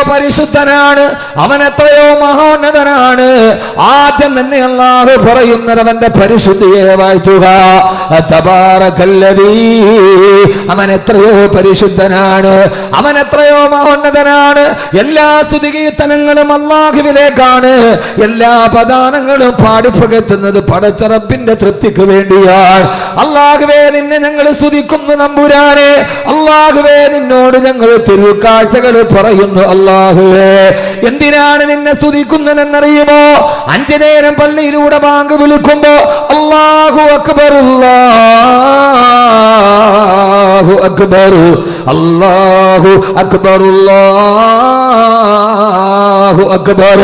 പരിശുദ്ധനാണ്, അവൻ എത്രയോ മഹോന്നതനാണ്. ആദ്യം തന്നെ അല്ലാഹു പറയുന്നത് അവന്റെ പരിശുദ്ധിയെ വാഴ്ത്തുക. തബാറകല്ലദീ, അവൻ എത്രയോ പരിശുദ്ധനാണ്, അവൻ എത്രയോ മഹോന്നതനാണ്. എല്ലാ സ്തുതികീർത്തനങ്ങളും അല്ലാഹുവിലേക്കാണ്. എല്ലാ പദാനങ്ങളും പാടിപ്പകത്തുന്നത് പടച്ച റബ്ബിന്റെ തൃപ്തിക്ക് വേണ്ടിയാണ്. അല്ലാഹുവേ നിന്നെ ഞങ്ങൾ സ്തുതിക്കുന്നു നമ്പുരാനെ. അല്ലാഹുവേ നിന്നോട് ഞങ്ങൾ തിരുക്കാഴ്ചകൾ പറയുന്നു. അല്ലാഹുവേ എന്തിനാണ് നിന്നെ സ്തുതിക്കുന്നതെന്നറിയുമോ? 5 നേരം പള്ളിയിലൂടെ ബാങ്ക് വിളിക്കുമ്പോ അല്ലാഹു അക്ബർ അല്ലാഹു അക്ബർ അല്ലാഹു അക്ബർ അല്ലാഹു അക്ബർ.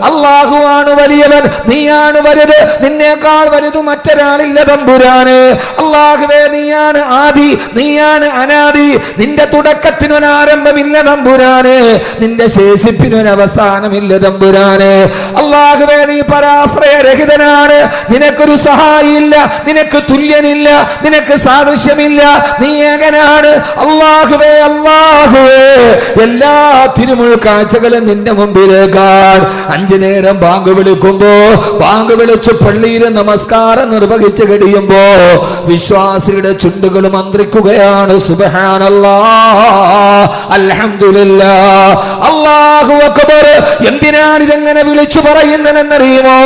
അല്ലാഹുവാണ് വലിയവൻ, നീയാണ് വലുത്, നിന്നേക്കാൾ വലുത് മറ്റൊരാളില്ല തമ്പുരാന്. അല്ലാഹുവേ നീയാണ് ആദി, നീയാണ് അനാദി, നിന്റെ തുടക്കത്തിനൊരാരംഭമില്ല തമ്പുരാന്, നിന്റെ ശേഷിപ്പിനൊരവസാനമില്ല തമ്പുരാന്. അല്ലാഹുവേ നീ പരാശ്രയരഹിതനാണ്, നിനക്കൊരു സഹായിയില്ല, നിനക്ക് തുല്യനില്ല, നിനക്ക് സാദൃശ്യമില്ല, നീ ഏകനാണ്. അല്ലാഹുവേ അല്ലാഹുവേ എല്ലാ തിരുമുഴ കാഴ്ചകളും നിന്റെ മുമ്പിലേക്കാണ്. 5 നേരം ബാങ്ക് വിളിക്കുമ്പോ, ബാങ്ക് വിളിച്ച് പള്ളിയിൽ നമസ്കാരം നിർവഹിച്ച് കഴിയുമ്പോ വിശ്വാസിയുടെ ചുണ്ടുകൾ മന്ത്രിക്കുകയാണ് സുബ്ഹാനല്ലാഹ് അൽഹംദുലില്ലാഹ് അല്ലാഹു അക്ബർ. എന്തിനാണ് ഇതെങ്ങനെ വിളിച്ചു പറയുന്നതെന്നറിയുമോ?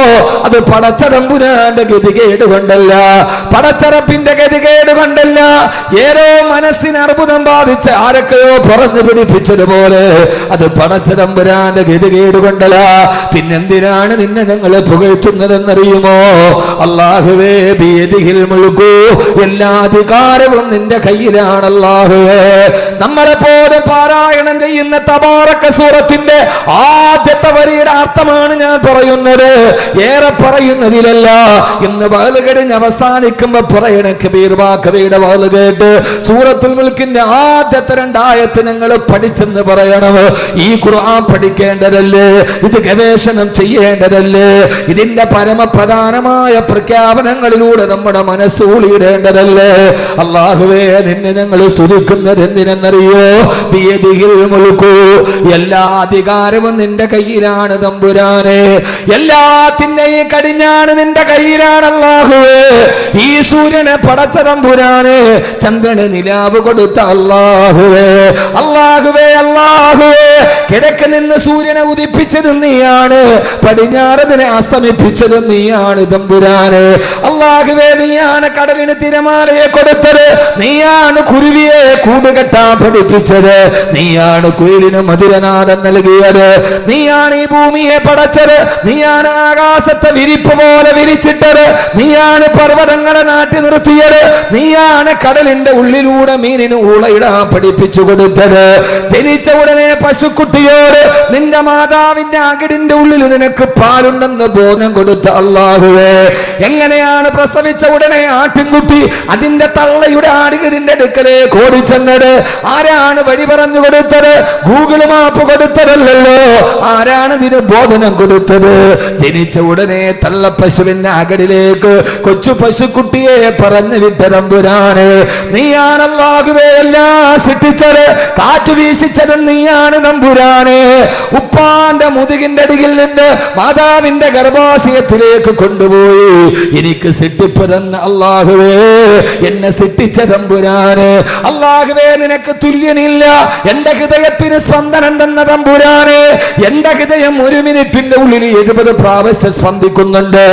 അത് പടച്ച തമ്പുരാന്റെ ഗതികേട് കൊണ്ടല്ല, പടച്ചറപ്പിന്റെ ഗതികേട് കൊണ്ടല്ല. ഏതോ മനസ്സിന് അർബുദം ബാധിച്ച് ആരൊക്കെയോ പറഞ്ഞു പിടിപ്പിച്ചതുപോലെ അത് പടച്ച തമ്പുരാന്റെ ഗതികേട് കൊണ്ടല്ല. പിന്നെന്തിനാണ് നിന്നെ ഞങ്ങൾ പുകഴ്ത്തുന്നതെന്നറിയുമോ? അല്ലാഹുവേ ബിയദിഹിൽ മുൽക്കു, എല്ലാ അധികാരവും നിന്റെ കയ്യിലാണ്. അല്ലാഹുവേ നമ്മളെപ്പോലെ പാരായണം ചെയ്യുന്ന തബാറക സൂറത്തിന്റെ ആദ്യത്തെ വരിയുടെ അർത്ഥമാണ് ഞാൻ പറയുന്നത്, ഏറെ പറയുന്നതിലല്ല. ഇന്ന് വഅദ് കഴിഞ്ഞ് അവസാനിക്കുമ്പോ പറയണ കബീർ വാക്കവയുടെ വഅദ് കേട്ട് സൂറത്തുൽ മുൽക്കിന്റെ ആദ്യത്തെ 2 ആയത്ത് ഞങ്ങൾ പഠിച്ചെന്ന് പറയണം. ഈ ഖുർആൻ പഠിക്കേണ്ടതല്ലേ? ഇത് ഗവേഷണം ചെയ്യേണ്ടതല്ലേ? ഇതിന്റെ പരമപ്രധാനമായ പ്രഖ്യാപനങ്ങളിലൂടെ നമ്മുടെ മനസ്സൂളിയിടേണ്ടതല്ലേ? അല്ലാഹുവേ നിന്നെ ഞങ്ങൾ സ്തുതിക്കുന്നത് എന്തിനെന്നറിയോ? ബിയദിഹിൽ മുൽക്കു, എല്ലാ അധികാരവും നിന്റെ കയ്യിലാണ് തമ്പുരാനെ, എല്ലാത്തിന്റെയും കടിഞ്ഞാണ് നിന്റെ കയ്യിലാണ്. അല്ലാഹുവേ ഈ സൂര്യനെ പടച്ച തമ്പുരാനെ, ചന്ദ്രന് നിലാവ് കൊടുത്ത അല്ലാഹുവേ, അല്ലാഹുവേ അല്ലാഹുവേ കിഴക്ക് നിന്ന് സൂര്യനെ ഉദിപ്പിച്ചത് നീയാണ്, പടിഞ്ഞാറതിനെ അസ്തമിപ്പിച്ചത് നീയാണ് തമ്പുരാനെ. അല്ലാഹുവേ നീയാണ് കടലിന് തിരമാലയെ കൊടുത്തത്, നീയാണ് കുരുവിയെ കൂടുകെട്ടാൻ പഠിപ്പിച്ചത്, നീയാണ് കുയിലിന് മധുരനാദം നൽകിയത്, നീയാണ് ഈ ഭൂമിയെ പടച്ചത്, നീയാണ് ആകാശത്തെ വിരിപ്പ് പോലെ വിരിച്ചിട്ടത്, നീയാണ് പർവ്വതങ്ങളെ നാട്ടി നിർത്തിയത്, നീയാണ് കടലിന്റെ ഉള്ളിലൂടെ മീനിന് ഊളയിടാൻ പഠിപ്പിച്ചു കൊടുത്തത്. ജനിച്ച ഉടനെ പശുക്കുട്ടിയോട് നിന്റെ മാതാവിന്റെ അകിടിന്റെ ഉള്ളിൽ നിനക്ക് പാലുണ്ടെന്ന് ബോധം കൊടുത്ത അല്ലാഹുവേ, എങ്ങനെയാണ് പ്രസവിച്ച ഉടനെ ആട്ടിൻകുട്ടി അതിന്റെ തള്ളയുടെ ആടികരിന്റെ അടുക്കലേക്ക് ഓടിച്ചെന്നത്? ആരാണ് വഴി പറഞ്ഞു കൊടുത്തത്? ഗൂഗിൾ മാപ്പ് കൊടുത്തതല്ലോ, ആരാണ് ഇതിന് ബോധനം കൊടുത്തത്? ജനിച്ച ഉടനെ തള്ളപ്പശുവിന്റെ അകടിലേക്ക് കൊച്ചു പശുക്കുട്ടിയെ പറഞ്ഞു വിട്ട തമ്പുരാനെ, നീയാണ് അല്ലാഹുവേ എല്ലാം സൃഷ്ടിച്ചത്, കാറ്റ് വീശിച്ചത് നീയാണ് തമ്പുരാനെ. ഉപ്പാന്റെ മുതുകിന്റെ അടിയിൽ നിന്ന് മാതാവിന്റെ ഗർഭാശയത്തിലേക്ക് കൊണ്ടുപോയി എനിക്ക് സിട്ടിപ്പ് തന്ന അല്ലാഹുവേ, എന്നെ സിട്ടിച്ച തമ്പുരാനെ. അല്ലാഹുവേ നിനക്ക് തുല്യനില്ല, എന്റെ ഹൃദയത്തിന് സ്പന്ദനം തന്ന തമ്പുരാനെ. എന്റെ ഹൃദയം 1 മിനിറ്റിന്റെ ഉള്ളിൽ 70 പ്രാവശ്യം സ്പന്ദിക്കുന്നുണ്ട്.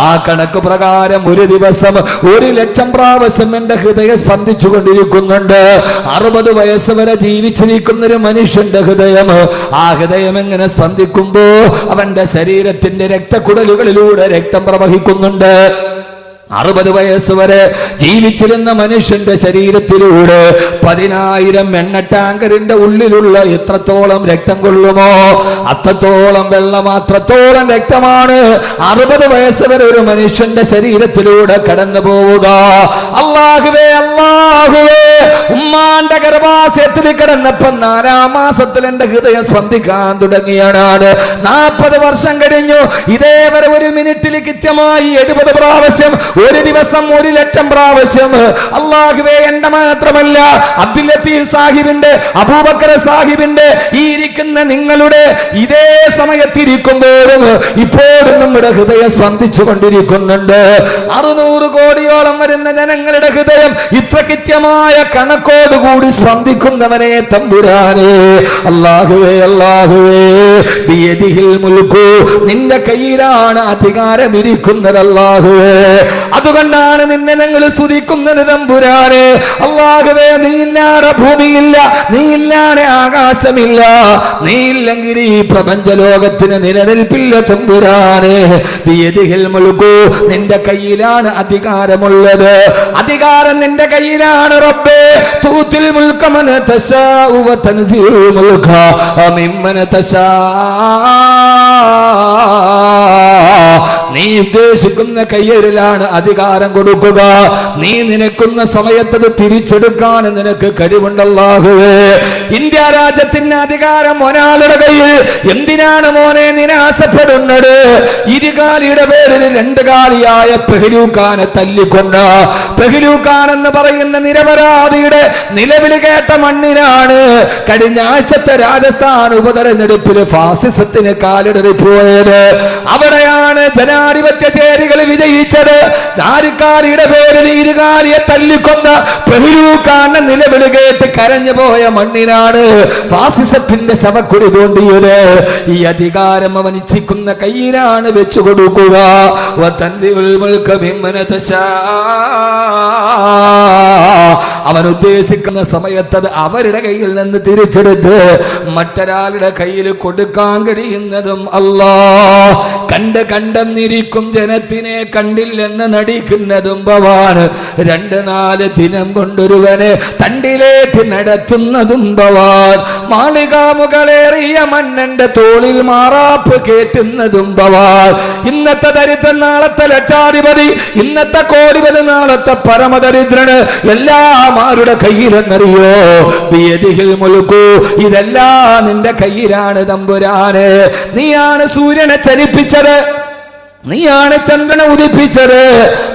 ആ കണക്ക് പ്രകാരം ഒരു ദിവസം 1,00,000 പ്രാവശ്യം എന്റെ ഹൃദയം സ്പന്ദിച്ചു കൊണ്ടിരിക്കുന്നുണ്ട്. 60 വയസ്സ് വരെ ജീവിച്ചിരിക്കുന്ന ഒരു മനുഷ്യന്റെ ഹൃദയം, ആ ഹൃദയം എങ്ങനെ സ്പന്ദിക്കുമ്പോ അവന്റെ ശരീരത്തിന്റെ രക്തക്കുഴലുകളിലൂടെ രക്തം പ്രവഹിക്കുന്നുണ്ട്. 60 വയസ്സ് വരെ ജീവിച്ചിരുന്ന മനുഷ്യന്റെ ശരീരത്തിലൂടെ 10,000 എണ്ണ ടാങ്കറിന്റെ ഉള്ളിലുള്ള എത്രത്തോളം രക്തം കൊള്ളുമോ അത്രത്തോളം വെള്ളം, അത്രത്തോളം രക്തമാണ് 60 വയസ്സ് വരെ ഒരു മനുഷ്യന്റെ ശരീരത്തിലൂടെ കടന്നു പോവുക. അല്ലാഹുവേ അല്ലാഹുവേ, ഉമ്മാന്റെ ഗർഭാശയത്തിൽ കിടന്നപ്പോ 4-ാം മാസത്തിൽ എന്റെ ഹൃദയം സ്പന്ദിക്കാൻ തുടങ്ങിയാണ്. 40 വർഷം കഴിഞ്ഞു, ഇതേവരെ 1 മിനിറ്റിൽ കൃത്യമായി 70 പ്രാവശ്യം, ഒരു ദിവസം 1,00,000 പ്രാവശ്യം. അല്ലാഹുവേ എന്റെ മാത്രമല്ല, അബ്ദുൽ ലത്തീഫ് സാഹിബിന്റെ, അബൂബക്കർ സാഹിബിന്റെ, ഈ ഇരിക്കുന്ന നിങ്ങളുടെ ഇതേ സമയത്തിരിക്കുമ്പോഴും ഇപ്പോഴും നമ്മുടെ ഹൃദയം സ്പന്ദിച്ചു കൊണ്ടിരിക്കുന്നുണ്ട്. 600 കോടിയോളം വരുന്ന ജനങ്ങളുടെ ഹൃദയം ഇത്ര കൃത്യമായ കണക്കോടുകൂടി സ്പന്ദിക്കുന്നവനെ തമ്പുരാനെ, അല്ലാഹുവേ അല്ലാഹുവേ, ബിയദിഹിൽ മുൽക്കു, നിന്റെ കയ്യിലാണ് അധികാരം ഇരിക്കുന്നത് അല്ലാഹുവേ. അതുകൊണ്ടാണ് നിന്നെ ഞങ്ങൾ സ്തുതിക്കുന്നത് തമ്പുരാനെ. അല്ലാഹുവേ, നീ ഇല്ലാതെ ഭൂമിയില്ല, നീ ഇല്ലാതെ ആകാശമില്ല, നീ ഇല്ലെങ്കിൽ ഈ പ്രപഞ്ച ലോകത്തിന് നിലനിൽപ്പില്ല തമ്പുരാനെ. ബിയദിഹിൽ മുൽക്കു, നിന്റെ കയ്യിലാണ് അധികാരമുള്ളത്, അധികാരം നിന്റെ കയ്യിലാണ് റബ്ബേ. തൂത്തിൽ മുൽക മൻ തശാഉ വ തൻസിഉൽ മുൽക മിമ്മൻ തശാ, നീ ഉദ്ദേശിക്കുന്ന കയ്യരിലാണ് അധികാരം കൊടുക്കുക. നീ നിനക്കുന്ന സമയത്തത് തിരിച്ചെടുക്കാൻ നിനക്ക് കഴിവുണ്ടല്ലാഹുവേ. ഇന്ത്യ രാജ്യത്തിന്റെ അധികാരം ഒരാളുടെ കയ്യിൽ. എന്തിനാണ് മോനെ നിരാശപ്പെടുന്നത്? ഇരുകാലിയുടെ പേരിൽ 2 കാലിയായ പെഹ്ലൂഖാനെ തല്ലിക്കൊണ്ട, പെഹ്ലൂഖാൻ എന്ന് പറയുന്ന നിരപരാധിയുടെ നിലവിളി കേട്ട മണ്ണിനാണ് കഴിഞ്ഞ ആഴ്ചത്തെ രാജസ്ഥാൻ ഉപതെരഞ്ഞെടുപ്പിൽ ഫാസിസത്തിന് കാലിടറിപ്പോയത്. അവിടെയാണ് ജനാധിപത്യ ചേരികൾ വിജയിച്ചത്. നാരിക്കാലിയുടെ പേരിൽ ഇരുകാലിയെ തല്ലിക്കൊന്ന പെഹ്ലൂഖാന്റെ നിലവിളി കേട്ട് കരഞ്ഞു പോയ മണ്ണിനാണ് ഫാസിസത്തിന്റെ ശവക്കുഴി തോണ്ടിയത്. ഈ അധികാരം അവൻ ഇച്ഛിക്കുന്ന കയ്യിലാണ് വെച്ചു കൊടുക്കുക. അവൻ ഉദ്ദേശിക്കുന്ന സമയത്ത് അത് അവരുടെ കയ്യിൽ നിന്ന് തിരിച്ചെടുത്ത് മറ്റൊരാളുടെ കയ്യിൽ കൊടുക്കാൻ കഴിയുന്നതും അല്ലാഹ്. കണ്ടെന്നിരിക്കും ജനത്തിനെ കണ്ടില്ലെന്ന് നടിക്കുന്നതും ഭവാന്. 2-4 ദിനം കൊണ്ടൊരുവനെ തണ്ടിലേക്ക് നടത്തുന്നതും ഭവാൻ. മാളികാമുകളേറിയ മന്നന്റെ തോളിൽ മാറാപ്പ് കേറ്റുന്നതും ഭവാൻ. ഇന്നത്തെ ദരിദ്രൻ നാളത്തെ ലക്ഷാധിപതി, ഇന്നത്തെ കോടിപതി നാളത്തെ പരമദരിദ്രന് എല്ലാം ആരുടെ കയ്യിലെന്നറിയോ? ബിയദിഹിൽ മുൽക്കു, ഇതെല്ലാം നിന്റെ കയ്യിലാണ് തമ്പുരാനെ. നീയാണ് സൂര്യനെ ചലിപ്പിച്ചത്, നീയാണ് ചന്ദ്രനെ ഉദിപ്പിച്ചത്.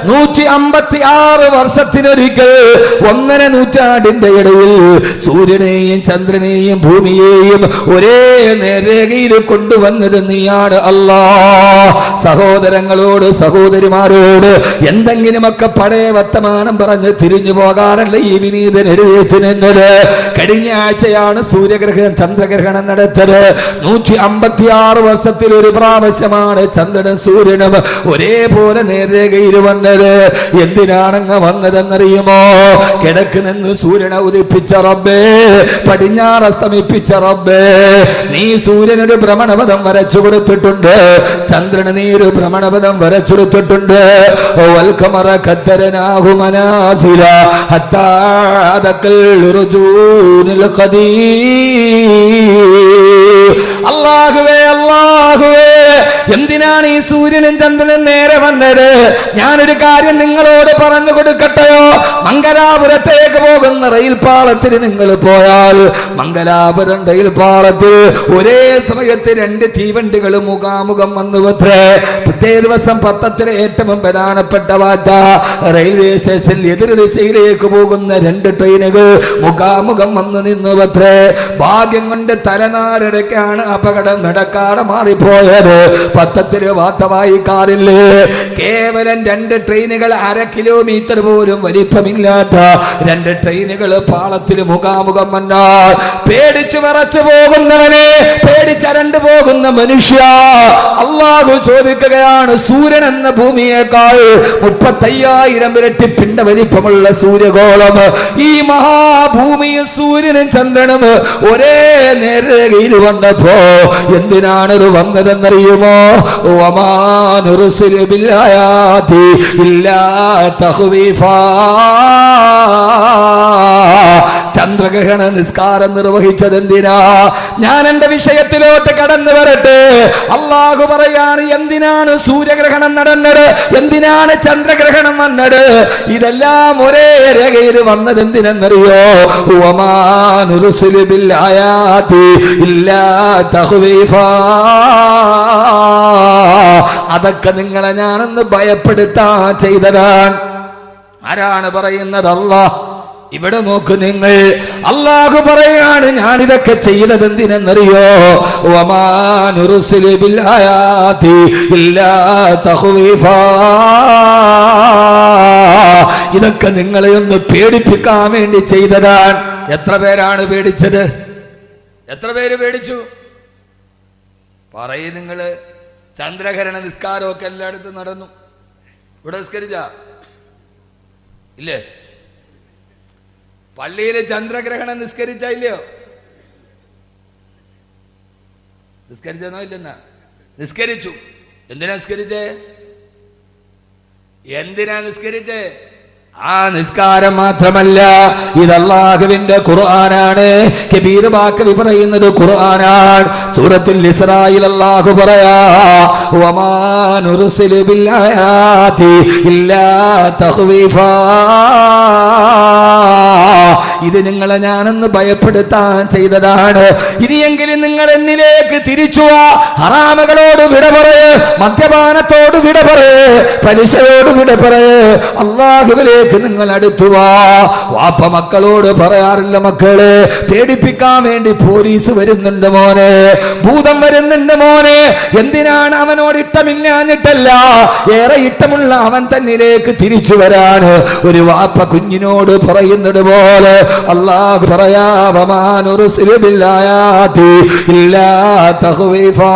156 വർഷത്തിനൊരിക്കൽ 1.5 നൂറ്റാണ്ടിന്റെ ഇടയിൽ സൂര്യനെയും ചന്ദ്രനെയും ഭൂമിയെയും ഒരേ നേർരേഖയിൽ കൊണ്ടുവന്നത് നീയാണ് അല്ലാഹ്. സഹോദരങ്ങളോട് സഹോദരിമാരോട് എന്തെങ്കിലുമൊക്കെ പഴയ വർത്തമാനം പറഞ്ഞ് തിരിഞ്ഞു പോകാറല്ല ഈ വിനീതൻ എഴുതിച്ചു നിന്നത്. കഴിഞ്ഞ ആഴ്ചയാണ് സൂര്യഗ്രഹണം ചന്ദ്രഗ്രഹണം നടത്തത്. 156 വർഷത്തിൽ ഒരു പ്രാവശ്യമാണ് ചന്ദ്രനും സൂര്യൻ ഒരേപോലെ നേർരേഖയിൽ വന്നത്. എന്തിനാണങ്ങ് വന്നതെന്നറിയുമോ? കിഴക്ക് നിന്ന് സൂര്യനെ ഉദിപ്പിച്ച റബ്ബേ, പടിഞ്ഞാറ് അസ്തമിപ്പിച്ച റബ്ബേ, നീ സൂര്യനൊരു ഭ്രമണപഥം വരച്ചു കൊടുത്തിട്ടുണ്ട്, ചന്ദ്രന് നീ ഒരു ഭ്രമണപഥം വരച്ചെടുത്തിട്ടുണ്ട്. വൽഖമറ ഖദ്ദറനാഹു മനാസില ഹത്താ അദഖൽ റുജൂനുൽ ഖദീർ. അല്ലാഹുവേ അല്ലാഹുവേ, എന്തിനാണ് ഈ സൂര്യനും ചന്ദ്രനും നേരെ വന്നത്? ഞാനൊരു കാര്യം നിങ്ങളോട് പറഞ്ഞു കൊടുക്കട്ടെയോ? മംഗലാപുരത്തേക്ക് പോകുന്ന റെയിൽ പാളത്തിൽ നിങ്ങൾ പോയാൽ മംഗലാപുരം റെയിൽ പാളത്തിൽ ഒരേ സമയത്ത് 2 തീവണ്ടികൾ മുഖാമുഖം വന്നു പത്രേ. പിറ്റേ ദിവസം പത്രത്തിലെ ഏറ്റവും പ്രധാനപ്പെട്ട വാർത്ത, റെയിൽവേ സ്റ്റേഷനിൽ എതിർ ദിശയിലേക്ക് പോകുന്ന 2 ട്രെയിനുകൾ മുഖാമുഖം വന്നു നിന്നു പത്രേ. ഭാഗ്യം കൊണ്ട് തലനാരിടയ്ക്കാണ് അപകടം നടക്കാതെ മാറിപ്പോയത്. പത്രത്തില് വാർത്ത വായിക്കാറില്ലേ? കേവലം 2 ട്രെയിനുകൾ 1/2 കിലോമീറ്റർ പോലും വലിപ്പമില്ലാത്ത 2 ട്രെയിനുകൾ പാളത്തിൽ മുഖാമുഖം വന്നാൽ പേടിച്ചു വിറച്ചു പോകുന്നവനെ, പേടിച്ചരണ്ടു പോകുന്ന മനുഷ്യ, അല്ലാഹു ചോദിക്കുകയാണ്, സൂര്യൻ എന്ന ഭൂമിയേക്കാൾ 35,000 ഇരട്ടി പിണ്ട വലിപ്പമുള്ള സൂര്യഗോളം, ഈ മഹാഭൂമിയും സൂര്യനും ചന്ദ്രനും ഒരേ നേർരേഖയിൽ വന്നപ്പോ എന്തിനാണ് ഇത് വന്നതെന്നറിയുമോ? ചന്ദ്രഗ്രഹണ നിസ്കാരം നിർവഹിച്ചത് എന്തിനാ? ഞാൻ എന്റെ വിഷയത്തിലോട്ട് കടന്നു വരട്ടെ. അല്ലാഹു പറയാണ്, എന്തിനാണ് സൂര്യഗ്രഹണം നടന്നത്, എന്തിനാണ് ചന്ദ്രഗ്രഹണം വന്നത്? ഇതെല്ലാം ഒരേ രേഖയിൽ വന്നത് എന്തിനെന്നറിയോ? അതൊക്കെ നിങ്ങളെ ഞാനൊന്ന് ഭയപ്പെടുത്താൻ ചെയ്തതാണ്. ആരാണ് പറയുന്നത്? അല്ലാഹ്. ഇവിടെ നോക്ക് നിങ്ങൾ, അല്ലാഹു പറയാണ് ഞാൻ ഇതൊക്കെ ചെയ്തത് എന്തിനെന്നറിയോ? വമാ നുർസിലു ബിൽ ആയാതി ഇല്ലാ തഖ്വീഫാ. ഇതൊക്കെ നിങ്ങളെ ഒന്ന് പേടിപ്പിക്കാൻ വേണ്ടി ചെയ്തതാണ്. എത്ര പേരാണ് പേടിച്ചത്? എത്ര പേര് പേടിച്ചു? പറയും നിങ്ങള്. ചന്ദ്രഗ്രഹണ നിസ്കാരമൊക്കെ എല്ലായിടത്തും നടന്നു. ഇവിടെ നിസ്കരിച്ച ഇല്ലേ? പള്ളിയിൽ ചന്ദ്രഗ്രഹണം നിസ്കരിച്ച ഇല്ലയോ? നിസ്കരിച്ചെന്നോ ഇല്ലെന്നാ? നിസ്കരിച്ചു. എന്തിനാ നിസ്കരിച്ചേ? എന്തിനാ നിസ്കരിച്ചേ? ആ നിസ്കാരം മാത്രമല്ല, ഇത് അല്ലാഹുവിന്റെ ഖുർആനാണ്. കബീർ ബാക്കവി പറയുന്നത് ഖുർആനാണ്. സൂറത്തുൽ ഇസ്രായിൽ അല്ലാഹു പറയാ, വമാ നുർസിലു ബിൽ ആയാതി ഇല്ലാ തഖ്വീഫാ. ഇത് നിങ്ങളെ ഞാനൊന്ന് ഭയപ്പെടുത്താൻ ചെയ്തതാണ്. ഇനിയെങ്കിലും നിങ്ങൾ എന്നിലേക്ക് തിരിച്ചു വാ. ഹറാമുകളോട് വിട പറയ്, മദ്യപാനത്തോട് വിട പറയ്, പലിശയോട് വിട പറയ്, അല്ലാഹുവിലേക്ക് നിങ്ങൾ അടുത്തു വാ. വാപ്പ മക്കളോട് പറയാറില്ല, മക്കളെ പേടിപ്പിക്കാൻ വേണ്ടി പോലീസ് വരുന്നുണ്ട് മോനെ, ഭൂതം വരുന്നുണ്ട് മോനെ. എന്തിനാണ്? അവനോട് ഇഷ്ടമില്ലാഞ്ഞിട്ടല്ല, ഏറെ ഇഷ്ടമുള്ള അവൻ തന്നിലേക്ക് തിരിച്ചു വരാൻ ഒരു വാപ്പ കുഞ്ഞിനോട് പറയുന്നത് പോലെ അല്ലാഹു പറയാ, വമാ നുർസിലു ബിൽ ആയാതി ഇല്ലാ തഖ്വീഫാ.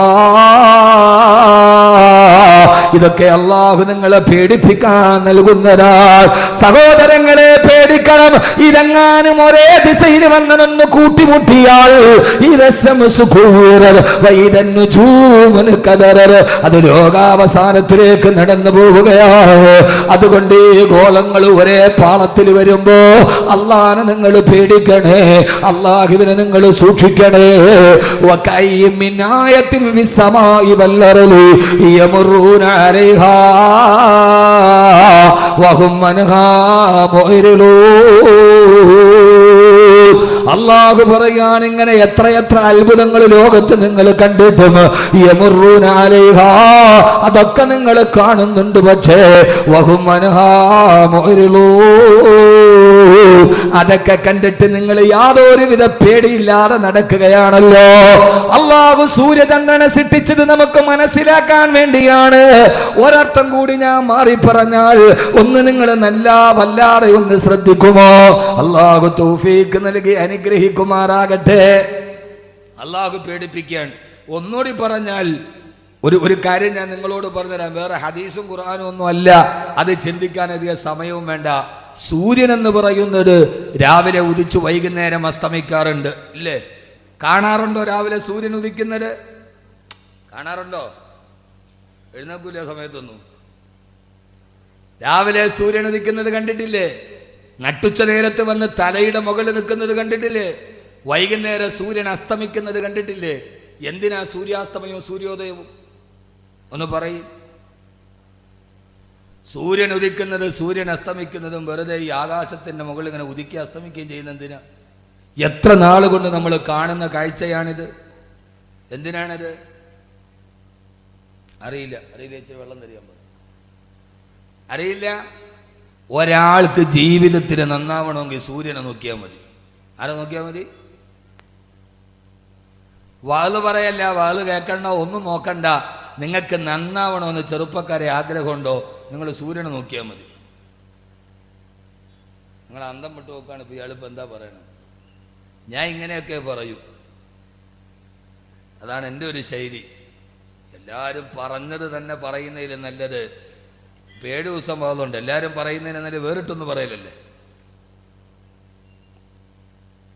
ഇതൊക്കെ അല്ലാഹു നിങ്ങളെ പേടിപ്പിക്കാൻ നൽകുന്നതാണ്. സഹോദരങ്ങളെ പേടിക്കണം. ഇതെങ്ങാനും ഒരേ ദിശയിൽ വന്നൊന്ന് കൂട്ടിമുട്ടിയാൽ അത് ലോകാവസാനത്തിലേക്ക് നടന്നു പോവുകയാണ്. അതുകൊണ്ട് ഈ ഗോളങ്ങൾ ഒരേ പാളത്തിൽ വരുമ്പോ അല്ലാഹനെ നിങ്ങൾ പേടിക്കണേ, അല്ലാഹുവിനെ നിങ്ങൾ സൂക്ഷിക്കണേ. വകൈഇം മിൻ ആയത്തിൻ ഫിസ്സമാഇ വൽ അർളി യമറൂന അലൈഹാ വഹും അൻഹാ മുഅ്രിദൂൻ. അല്ലാഹു പറയാണ്, ഇങ്ങനെ എത്രയെത്ര അത്ഭുതങ്ങൾ ലോകത്ത് നിങ്ങൾ കണ്ടിട്ടും യമറൂന അലൈഹാ, അതൊക്കെ നിങ്ങൾ കാണുന്നുണ്ട്, പക്ഷേ വഹും അൻഹാ മുഅ്രിദൂൻ, അതൊക്കെ കണ്ടിട്ട് നിങ്ങൾ യാതൊരുവിധ പേടിയില്ലാതെ നടക്കുകയാണല്ലോ. അല്ലാഹു സൂര്യചന്ദ്രനെ സൃഷ്ടിച്ചത് നമുക്ക് മനസ്സിലാക്കാൻ വേണ്ടിയാണ്. ഒരർത്ഥം കൂടി ഞാൻ മാറി പറഞ്ഞാൽ ഒന്ന് നിങ്ങൾ നല്ല വല്ലാതെ ഒന്ന് ശ്രദ്ധിക്കുമോ? അല്ലാഹു തൗഫീഖ് നൽകി അനുഗ്രഹിക്കുമാറാകട്ടെ. അല്ലാഹു പേടിപ്പിക്കുകയാണ്. ഒന്നുകൂടി പറഞ്ഞാൽ ഒരു കാര്യം ഞാൻ നിങ്ങളോട് പറഞ്ഞുതരാം. വേറെ ഹദീസും ഖുർആനും ഒന്നും അല്ല, അത് ചിന്തിക്കാൻ അധികം സമയവും വേണ്ട. സൂര്യൻ എന്ന് പറയുന്നത് രാവിലെ ഉദിച്ചു വൈകുന്നേരം അസ്തമിക്കാറുണ്ട്, ഇല്ലേ? കാണാറുണ്ടോ രാവിലെ സൂര്യൻ ഉദിക്കുന്നത്? കാണാറുണ്ടോ? എഴുന്നേൽക്കൂല സമയത്തൊന്നും. രാവിലെ സൂര്യൻ ഉദിക്കുന്നത് കണ്ടിട്ടില്ലേ? നട്ടുച്ച നേരത്ത് വന്ന് തലയുടെ മുകളിൽ നിൽക്കുന്നത് കണ്ടിട്ടില്ലേ? വൈകുന്നേരം സൂര്യൻ അസ്തമിക്കുന്നത് കണ്ടിട്ടില്ലേ? എന്തിനാ സൂര്യാസ്തമയവും സൂര്യോദയവും? ഒന്ന് പറയും. സൂര്യൻ ഉദിക്കുന്നത് സൂര്യൻ അസ്തമിക്കുന്നതും വെറുതെ ഈ ആകാശത്തിന്റെ മുകളിൽ ഇങ്ങനെ ഉദിക്കുക അസ്തമിക്കുകയും ചെയ്യുന്ന എന്തിനാ? എത്ര നാളുകൊണ്ട് നമ്മൾ കാണുന്ന കാഴ്ചയാണിത്. എന്തിനാണിത്? അറിയില്ല. ഇച്ചിരി വെള്ളം തരിക. അറിയില്ല. ഒരാൾക്ക് ജീവിതത്തിന് നന്നാവണമെങ്കിൽ സൂര്യനെ നോക്കിയാൽ മതി. ആരെ നോക്കിയാൽ മതി? വാള് പറയല്ല, വാള് കേൾക്കണ്ട, ഒന്നും നോക്കണ്ട. നിങ്ങൾക്ക് നന്നാവണമെന്ന് ചെറുപ്പക്കാരെ ആഗ്രഹമുണ്ടോ? നിങ്ങൾ സൂര്യനെ നോക്കിയാൽ മതി. നിങ്ങൾ അന്തം വിട്ട് നോക്കുകയാണ്. ഇപ്പോൾ ഇയാളിപ്പോൾ എന്താ പറയണത്? ഞാൻ ഇങ്ങനെയൊക്കെ പറയൂ. അതാണ് എൻ്റെ ഒരു ശൈലി. എല്ലാവരും പറഞ്ഞത് തന്നെ പറയുന്നതിൽ നല്ലത്. 7 ദിവസം വാദമുണ്ട്. എല്ലാവരും പറയുന്നതിന് നല്ല വേറിട്ടൊന്ന് പറയലല്ലേ.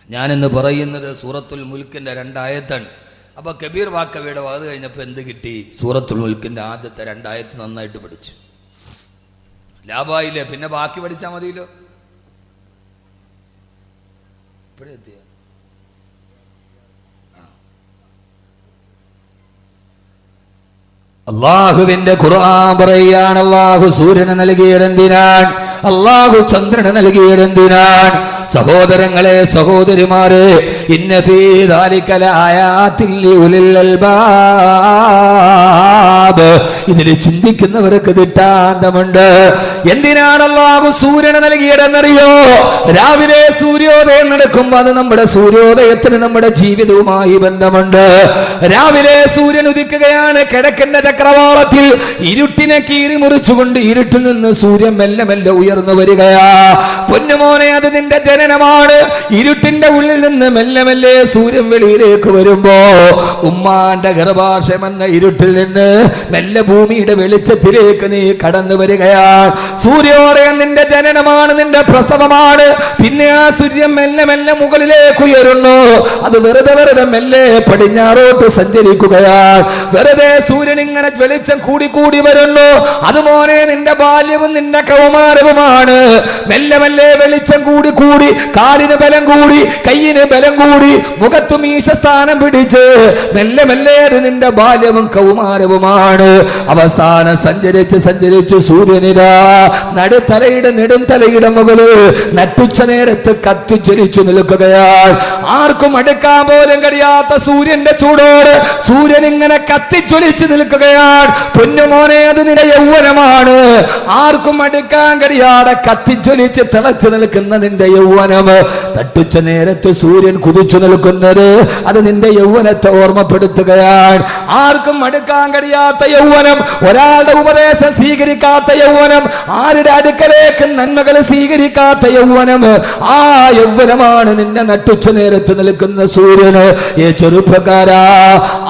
ഞാനിന്ന് പറയുന്നത് സൂറത്തുൽ മുൽക്കിൻ്റെ 2 ആയത്താണ്. അപ്പോൾ കബീർ വാക്കവിയുടെ വാത് കഴിഞ്ഞപ്പോൾ എന്ത് കിട്ടി? സൂറത്തുൽ മുൽക്കിൻ്റെ ആദ്യത്തെ 2 ആയത്ത് നന്നായിട്ട് പഠിച്ചു. ലാഭായില്ലേ? പിന്നെ ബാക്കി പഠിച്ചാൽ മതിയല്ലോ. ഇപ്പോഴേ എത്തിയ അള്ളാഹുവിന്റെ ഖുർആൻ പറയുകയാണ്, അള്ളാഹു സൂര്യനെ നൽകിയതെന്തിനാണ്? അള്ളാഹു ചന്ദ്രനെ നൽകിയതെന്തിനാണ്? സഹോദരങ്ങളെ, സഹോദരിമാരെ, ഇന്ന ഫീ ദാലിക ലആയാതിൻ ലിഉലിൽ അൽബാബ്, ഇതിൽ ചിന്തിക്കുന്നവർക്ക് ദിട്ടാന്തമുണ്ട്. എന്തിനാണ് അല്ലാഹു സൂര്യനെ നൽകിയതെന്നറിയോ? രാവിലെ സൂര്യോദയം നടക്കുമ്പോൾ അത് നമ്മുടെ സൂര്യോദയത്തിന് നമ്മുടെ ജീവിതവുമായി ബന്ധമുണ്ട്. രാവിലെ സൂര്യൻ ഉദിക്കുകയാണ്. കിഴക്കിന്റെ ചക്രവാളത്തിൽ ഇരുട്ടിനെ കീറി മുറിച്ചുകൊണ്ട് ഇരുട്ടിൽ നിന്ന് സൂര്യൻ മെല്ലെ മെല്ലെ ഉയർന്നു വരികയാ. പൊന്നുമോനെ, അത് നിന്റെ ജനനമാണ്. ഇരുട്ടിന്റെ ഉള്ളിൽ നിന്ന് മെല്ലെ മെല്ലെ സൂര്യൻ വെളിയിലേക്ക് വരുമ്പോ ഉമ്മാന്റെ ഗർഭാശയം എന്ന ഇരുട്ടിൽ നിന്ന് മെല്ലെ ഭൂമിയുടെ വെളിച്ചത്തിലേക്ക് നീ കടന്നു വരികയാണ്. സൂര്യോദയം നിന്റെ ജനനമാണ്, നിന്റെ പ്രസവമാണ്. പിന്നെ ആ സൂര്യൻ മെല്ലെ മെല്ലെ മുകളിലേക്ക് ഉയരുന്നു. അത് വെറുതെ വെറുതെ മെല്ലെ പടിഞ്ഞാറോട്ട് സഞ്ചരിക്കുകയാണ്. വെറുതെ സൂര്യൻ ഇങ്ങനെ വെളിച്ചം കൂടി കൂടി വരുന്നു. അതുപോലെ നിന്റെ ബാല്യവും നിന്റെ കൗമാരവുമാണ്. മെല്ലെ മെല്ലെ വെളിച്ചം കൂടി കൂടി കാലിന് ബലം കൂടി കയ്യിന് ബലം കൂടി മുഖത്ത് മീശസ്ഥാനം പിടിച്ച് മെല്ലെ മെല്ലെ നിന്റെ ബാല്യവും കൗമാരവുമാണ്. അവസാനം സഞ്ചരിച്ച് സഞ്ചരിച്ച് സൂര്യനിതാ നടുത്തലയുടെ നെടും തലയുടെ മുകളിൽ നട്ടുച്ച നേരത്ത് കത്തിച്ചൊലിച്ചു നിൽക്കുകയാണ്. ആർക്കും അടുക്കാൻ പോലും കഴിയാത്ത സൂര്യന്റെ ചൂടോട് സൂര്യൻ ഇങ്ങനെ കത്തിച്ചൊലിച്ചു നിൽക്കുകയാണ്. പൊന്നുമോനെ, അത് നിന്റെ യൗവനമാണ്. ആർക്കും അടുക്കാൻ കഴിയാതെ കത്തിച്ചൊലിച്ച് തിളച്ചു നിൽക്കുന്ന നിന്റെ യൗവനം. തട്ടുച്ച നേരത്ത് സൂര്യൻ കുതിച്ചു നിൽക്കുന്നത് അത് നിന്റെ യൗവനത്തെ ഓർമ്മപ്പെടുത്തുകയാണ്. ആർക്കും അടുക്കാൻ കഴിയാത്ത യൗവനം, ഒരാളുടെ ഉപദേശം സ്വീകരിക്കാത്ത യൗവനം, ആരുടെ അടുക്കലേക്ക് നന്മകൾ സ്വീകരിക്കാത്ത യൗവനം, ആ യൗവനമാണ് നിന്റെ നട്ടുച്ച നേരത്ത് നിൽക്കുന്ന സൂര്യന്. ഏ ചെറുപ്പക്കാരാ,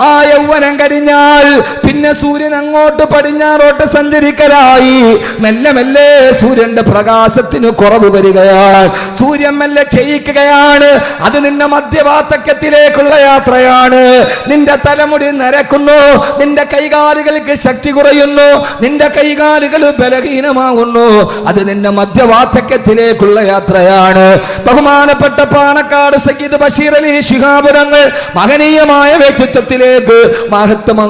ആ യൗവനം കഴിഞ്ഞാൽ പിന്നെ സൂര്യൻ അങ്ങോട്ട് പടിഞ്ഞാറോട്ട് സഞ്ചരിക്കലായി. മെല്ലെ മെല്ലെ സൂര്യന്റെ പ്രകാശത്തിന് കുറവ് വരികയാണ്. സൂര്യൻ മെല്ലെ ക്ഷയിക്കുകയാണ്. അത് നിന്റെ മധ്യവാർദ്ധക്യത്തിലേക്കുള്ള യാത്രയാണ്. നിന്റെ തലമുടി നരക്കുന്നു, നിന്റെ കൈകാലുകൾക്ക് ശക്തി കുറയുന്നു, നിന്റെ കൈകാലുകൾ ബലഹീനമാകുന്നു. അത് നിന്റെ മധ്യവാർദ്ധക്യത്തിലേക്കുള്ള യാത്രയാണ്. ബഹുമാനപ്പെട്ട പാണക്കാട് സയ്യിദ് ബഷീർ അലി ശിഹാബ് തങ്ങൾ മഹനീയമായ വ്യക്തിത്വത്തിലേക്ക്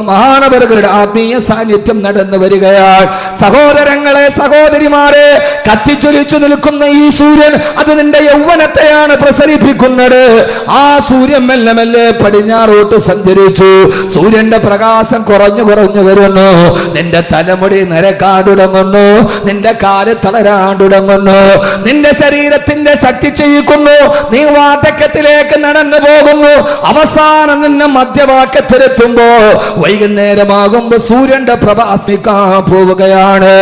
മഹാനവറുകളുടെ ആത്മീയ സാന്നിധ്യം നടന്നു വരികയാണ്. സഹോദരങ്ങളെ, സഹോദരിമാരെ, കത്തിച്ചൊലിച്ചു നിൽക്കുന്ന ഈ സൂര്യൻ അത് നിന്റെ യൗവനത്തെയാണ് പ്രസരിപ്പിക്കുന്നത്. ആ സൂര്യൻ മെല്ലെ മെല്ലെ പടിഞ്ഞാറോട്ട് സഞ്ചരിച്ചു. സൂര്യന്റെ പ്രകാശം കുറഞ്ഞു കുറഞ്ഞു വരുന്നു. നിന്റെ തലമുടി നരക്കാൻ തുടങ്ങുന്നു, നിന്റെ കാല് തളരാൻ തുടങ്ങുന്നു, നിന്റെ ശരീരത്തിന്റെ ശക്തി ക്ഷയിക്കുന്നു. നീ വാർദ്ധക്യത്തിലേക്ക് നടന്നു പോകുന്നു. അവസാനം നിന്നെ മധ്യവാക്യത്തിലെത്തുമ്പോ വൈകുന്നേരമാകുമ്പോ സൂര്യന്റെ പ്രഭ അസ്മിക്കാൻ പോവുകയാണ്.